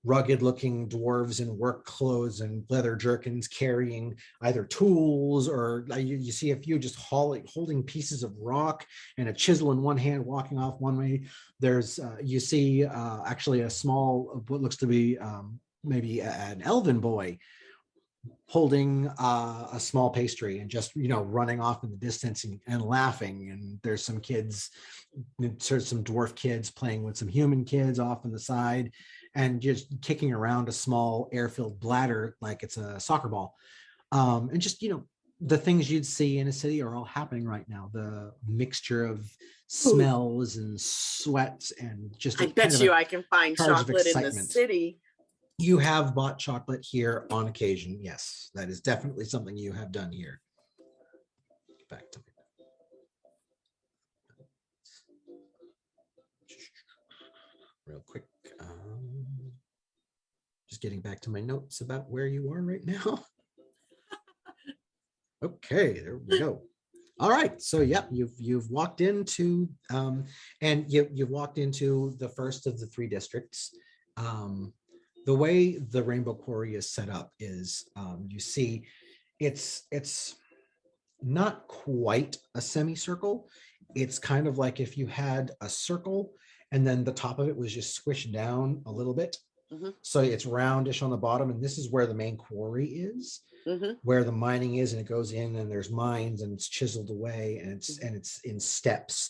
rugged looking dwarves in work clothes and leather jerkins carrying either tools, or you see a few just holding pieces of rock and a chisel in one hand, walking off one way. There's you see actually a small, what looks to be maybe an elven boy holding a small pastry and just running off in the distance and laughing. And there's some kids, some dwarf kids playing with some human kids off on the side, and just kicking around a small air-filled bladder like it's a soccer ball. And just the things you'd see in a city are all happening right now. The mixture of smells and sweats and just I bet you I can find charge of chocolate in the excitement. city. You have bought chocolate here on occasion. Yes, that is definitely something you have done here. Back to me. Real quick. Just getting back to my notes about where you are right now. Okay, there we go. All right, so yep, you've walked into and you've walked into the first of the three districts. The way the Rainbow Quarry is set up is you see it's not quite a semicircle. It's kind of like if you had a circle and then the top of it was just squished down a little bit. Mm-hmm. So it's roundish on the bottom, and this is where the main quarry is, Mm-hmm. where the mining is, and it goes in and there's mines and it's chiseled away, and it's in steps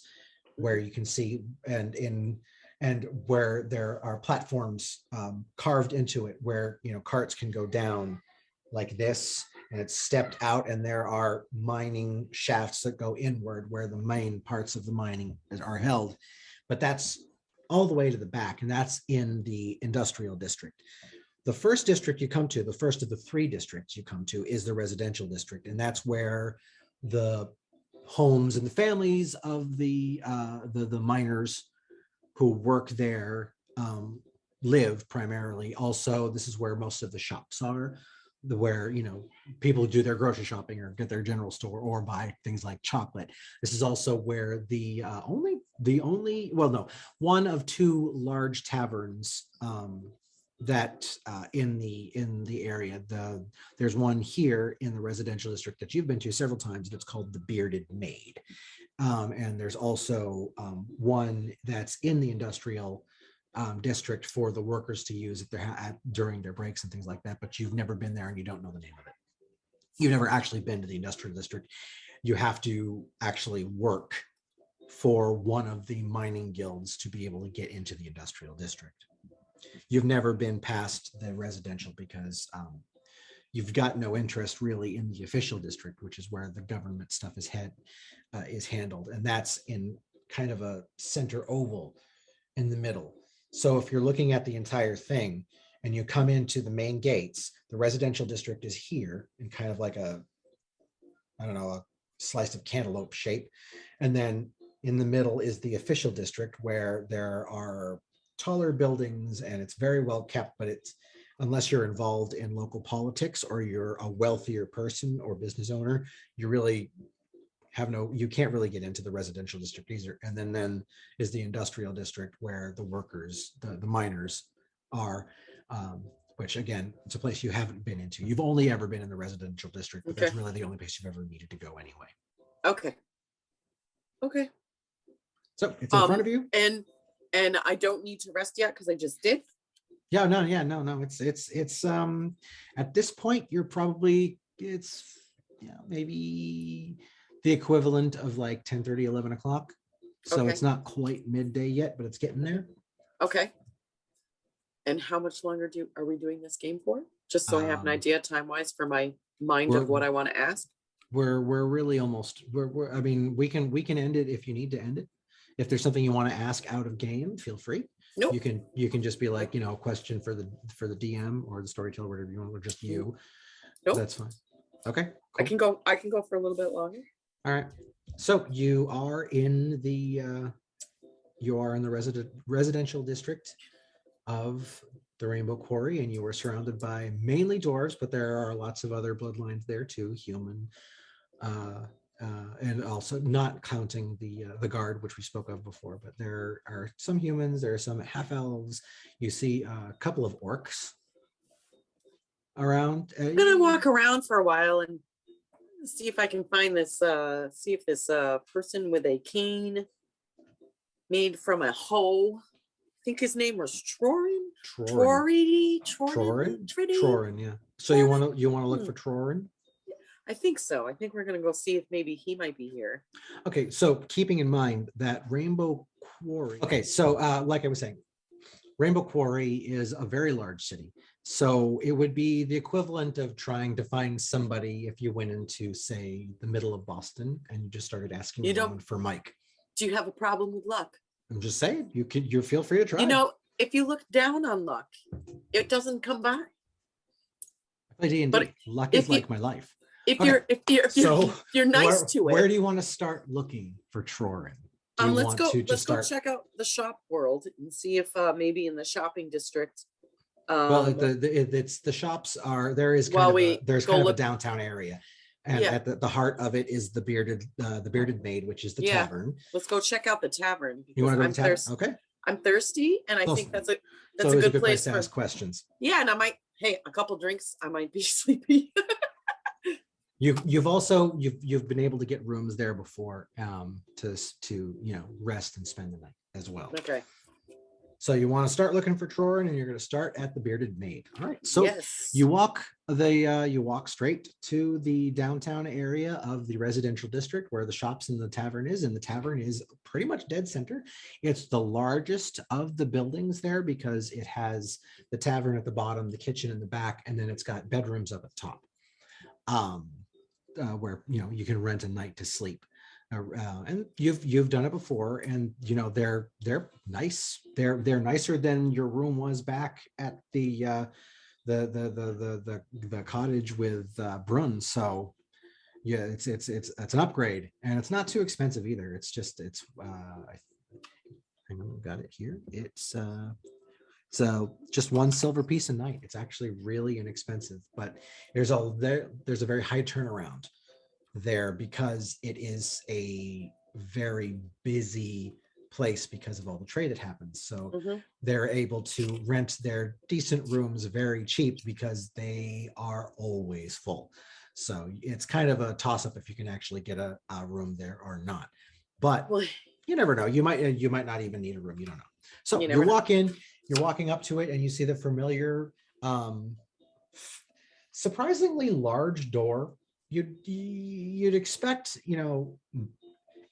where you can see, and where there are platforms carved into it where carts can go down like this, and it's stepped out, and there are mining shafts that go inward where the main parts of the mining are held. But that's all the way to the back, and that's in the industrial district. The first district you come to, the first of the three districts you come to, is the residential district, and that's where the homes and the families of the miners who work there live primarily. Also, this is where most of the shops are, where people do their grocery shopping or get their general store or buy things like chocolate. This is also where one of two large taverns that in the area. There's one here in the residential district that you've been to several times, and it's called the Bearded Maid. And there's also one that's in the industrial district for the workers to use during their breaks and things like that, but you've never been there and you don't know the name of it. You've never actually been to the industrial district. You have to actually work for one of the mining guilds to be able to get into the industrial district. You've never been past the residential because you've got no interest really in the official district, which is where the government stuff is handled, and that's in kind of a center oval in the middle. So if you're looking at the entire thing and you come into the main gates, the residential district is here in kind of like a slice of cantaloupe shape. And then in the middle is the official district, where there are taller buildings and it's very well kept, but it's, unless you're involved in local politics or you're a wealthier person or business owner, you can't really get into the residential district either. And then is the industrial district, where the workers, the miners are, which again, it's a place you haven't been into. You've only ever been in the residential district, but that's really the only place you've ever needed to go anyway. Okay. So it's in front of you. And I don't need to rest yet because I just did. Yeah, no. It's at this point you're probably maybe the equivalent of like 10:30, 11 o'clock. So Okay. it's not quite midday yet, but it's getting there. Okay. And how much longer are we doing this game for? Just so I have an idea time-wise for my mind of what I want to ask. We're really almost I mean, we can end it if you need to end it. If there's something you want to ask out of game, feel free. Nope. You can just be like, a question for the DM or the storyteller, whatever you want, or just you. Nope. That's fine. Okay. Cool. I can go for a little bit longer. All right. So you are in the residential district of the Rainbow Quarry, and you are surrounded by mainly dwarves, but there are lots of other bloodlines there too, human, and also not counting the guard, which we spoke of before. But there are some humans, there are some half elves. You see a couple of orcs around. I'm gonna walk around for a while and see if I can find this. See if this person with a cane made from a hoe. I think his name was Trorin. Trorin, yeah. So you want to look for Trorin? I think so. I think we're gonna go see if maybe he might be here. Okay, so keeping in mind that Rainbow Quarry. Okay, so like I was saying, Rainbow Quarry is a very large city. So it would be the equivalent of trying to find somebody if you went into, say, the middle of Boston and you just started asking around for Mike. Do you have a problem with luck? I'm just saying, you feel free to try. If you look down on luck, it doesn't come by. I play D&D. But luck is like my life. If you're nice to it. Where do you want to start looking for Trorin? Let's go check out the shop world and see if maybe in the shopping district. It's the shops are there is kind of a downtown area, and at the heart of it is the bearded maid, which is the tavern. Let's go check out the tavern. You want to go to the tavern? Okay. I'm thirsty, and I think that's a good place to ask questions. Yeah, and a couple drinks, I might be sleepy. You've been able to get rooms there before to rest and spend the night as well. Okay. So you want to start looking for Trorin, and you're going to start at the Bearded Maid. All right. So you walk straight to the downtown area of the residential district where the shops and the tavern is, and the tavern is pretty much dead center. It's the largest of the buildings there because it has the tavern at the bottom, the kitchen in the back, and then it's got bedrooms up at the top, where you can rent a night to sleep. And you've done it before, and they're nice. They're nicer than your room was back at the cottage with Brunn. So yeah, it's an upgrade, and it's not too expensive either. It's just I got it here. It's just one silver piece a night. It's actually really inexpensive, but there's a very high turnaround there because it is a very busy place because of all the trade that happens. So they're able to rent their decent rooms very cheap because they are always full. So it's kind of a toss-up if you can actually get a room there or not. But you never know. You might not even need a room. You don't know. So you walk in, you're walking up to it, and you see the familiar, surprisingly large door. You'd expect,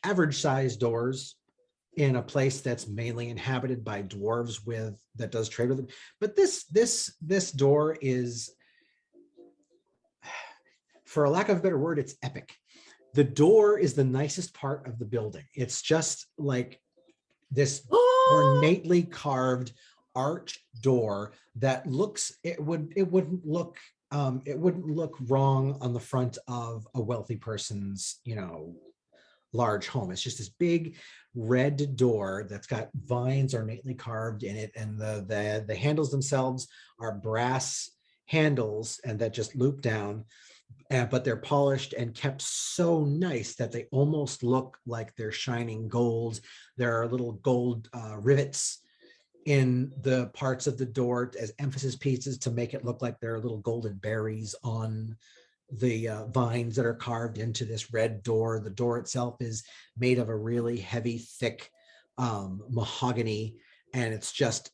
average size doors in a place that's mainly inhabited by dwarves that does trade with them. But this door is, for a lack of a better word, it's epic. The door is the nicest part of the building. It's just like this ornately carved arched door that it wouldn't look wrong on the front of a wealthy person's, large home. It's just this big red door that's got vines ornately carved in it, and the handles themselves are brass handles, and that just loop down, but they're polished and kept so nice that they almost look like they're shining gold. There are little gold rivets in the parts of the door as emphasis pieces to make it look like there are little golden berries on the vines that are carved into this red door. The door itself is made of a really heavy, thick mahogany, and it's just,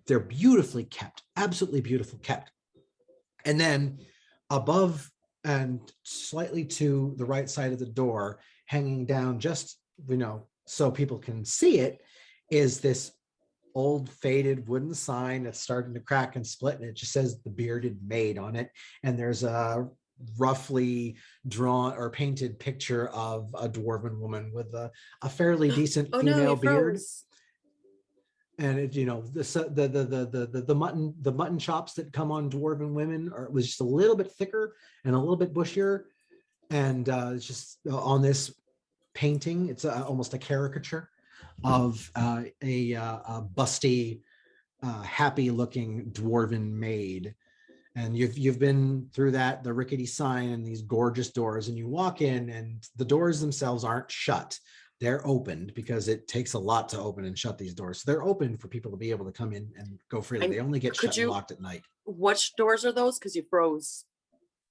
they're beautifully kept, absolutely beautiful kept. And then above and slightly to the right side of the door, hanging down just, so people can see it, is this old faded wooden sign that's starting to crack and split, and it just says "The Bearded Maid" on it. And there's a roughly drawn or painted picture of a dwarven woman with a fairly decent Oh no, female he beard. froze. And it, the mutton chops that come on dwarven women was just a little bit thicker and a little bit bushier. And it's just on this painting, it's almost a caricature of a busty, happy-looking dwarven maid. And you've been through the rickety sign and these gorgeous doors, and you walk in, and the doors themselves aren't shut. They're opened because it takes a lot to open and shut these doors. So they're open for people to be able to come in and go freely. They only get shut and locked at night. Which doors are those? Because you froze.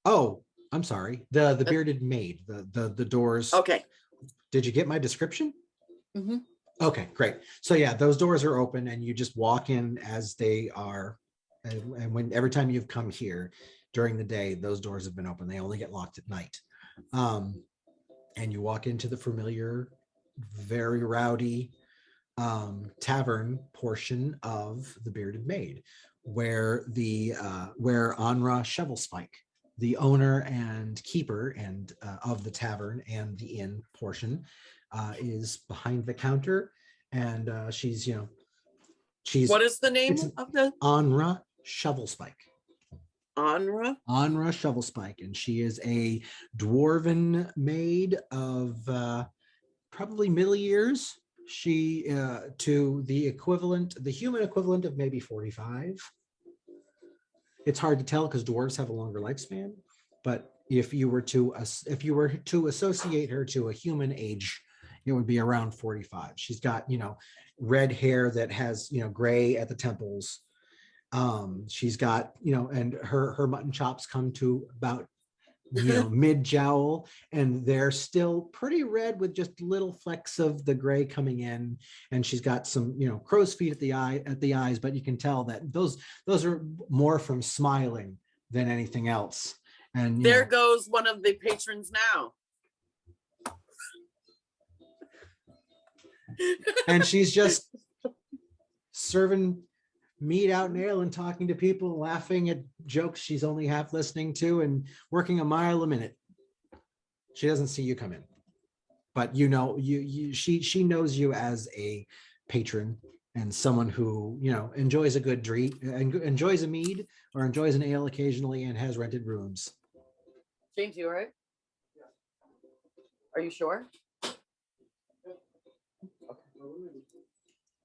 Oh, I'm sorry. The Bearded Maid, the doors. Okay. Did you get my description? Mm-hmm. Okay, great. So yeah, those doors are open, and you just walk in as they are. And when every time you've come here during the day, those doors have been open. They only get locked at night. And you walk into the familiar, very rowdy tavern portion of the Bearded Maid, where where Anra Shovelspike, the owner and keeper and of the tavern and the inn portion, is behind the counter, and she's What is the name of the Anra Shovelspike? Anra Shovelspike, and she is a dwarven maid of probably middle years. She to the human equivalent of maybe 45. It's hard to tell because dwarves have a longer lifespan, but if you were to associate her to a human age, it would be around 45. She's got red hair that has gray at the temples. She's got and her mutton chops come to about mid jowl, and they're still pretty red with just little flecks of the gray coming in. And she's got some crow's feet at the eyes, but you can tell that those are more from smiling than anything else. And there goes one of the patrons now. And she's just serving meat out and ale and talking to people, laughing at jokes she's only half listening to, and working a mile a minute. She doesn't see you come in, but she knows you as a patron and someone who enjoys a good drink, enjoys a mead or enjoys an ale occasionally, and has rented rooms. James, you all right? Are you sure?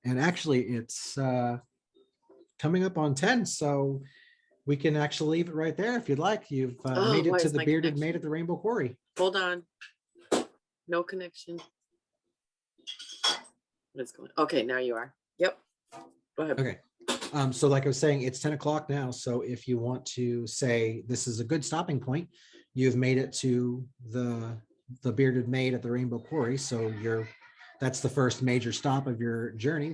And actually, it's coming up on 10, so we can actually leave it right there if you'd like. You've made it to the Bearded Maid at the Rainbow Quarry. Hold on. No connection. What is going on? Okay, now you are. Yep. Go ahead. Okay. So like I was saying, it's 10 o'clock now. So if you want to say this is a good stopping point, you've made it to the Bearded Maid at the Rainbow Quarry. So that's the first major stop of your journey.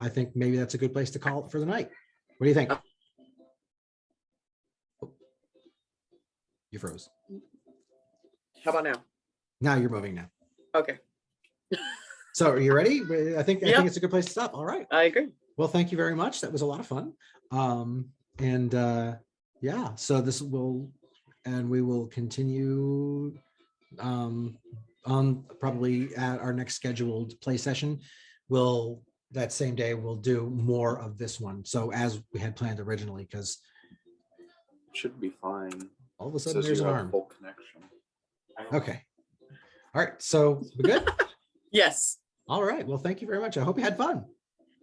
I think maybe that's a good place to call it for the night. What do you think? Oh, you froze. How about now? Now you're moving now. Okay. So are you ready? I think it's a good place to stop. All right. I agree. Well, thank you very much. That was a lot of fun. Yeah, so we will continue on probably at our next scheduled play session. That same day we'll do more of this one. So as we had planned originally, because should be fine. All of a sudden Says there's you an have arm. full connection. Okay. All right. So we good? Yes. All right. Well, thank you very much. I hope you had fun.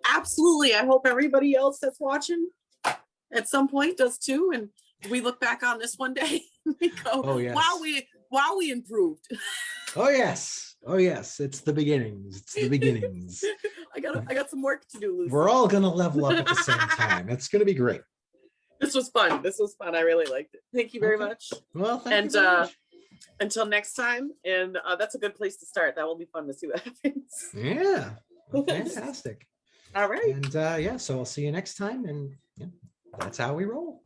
Absolutely. I hope everybody else that's watching at some point does too. And we look back on this one day and we go, Oh, yes. wow, we improved. Oh yes. Oh yes. It's the beginnings. It's the beginnings. I got some work to do, Lucy. We're all gonna level up at the same time. It's gonna be great. This was fun. I really liked it. Thank you very Okay. much. Well, thank you very much. Until next time. And that's a good place to start. That will be fun to see what happens. Yeah. Fantastic. All right. And yeah, so I'll see you next time. And yeah, that's how we roll.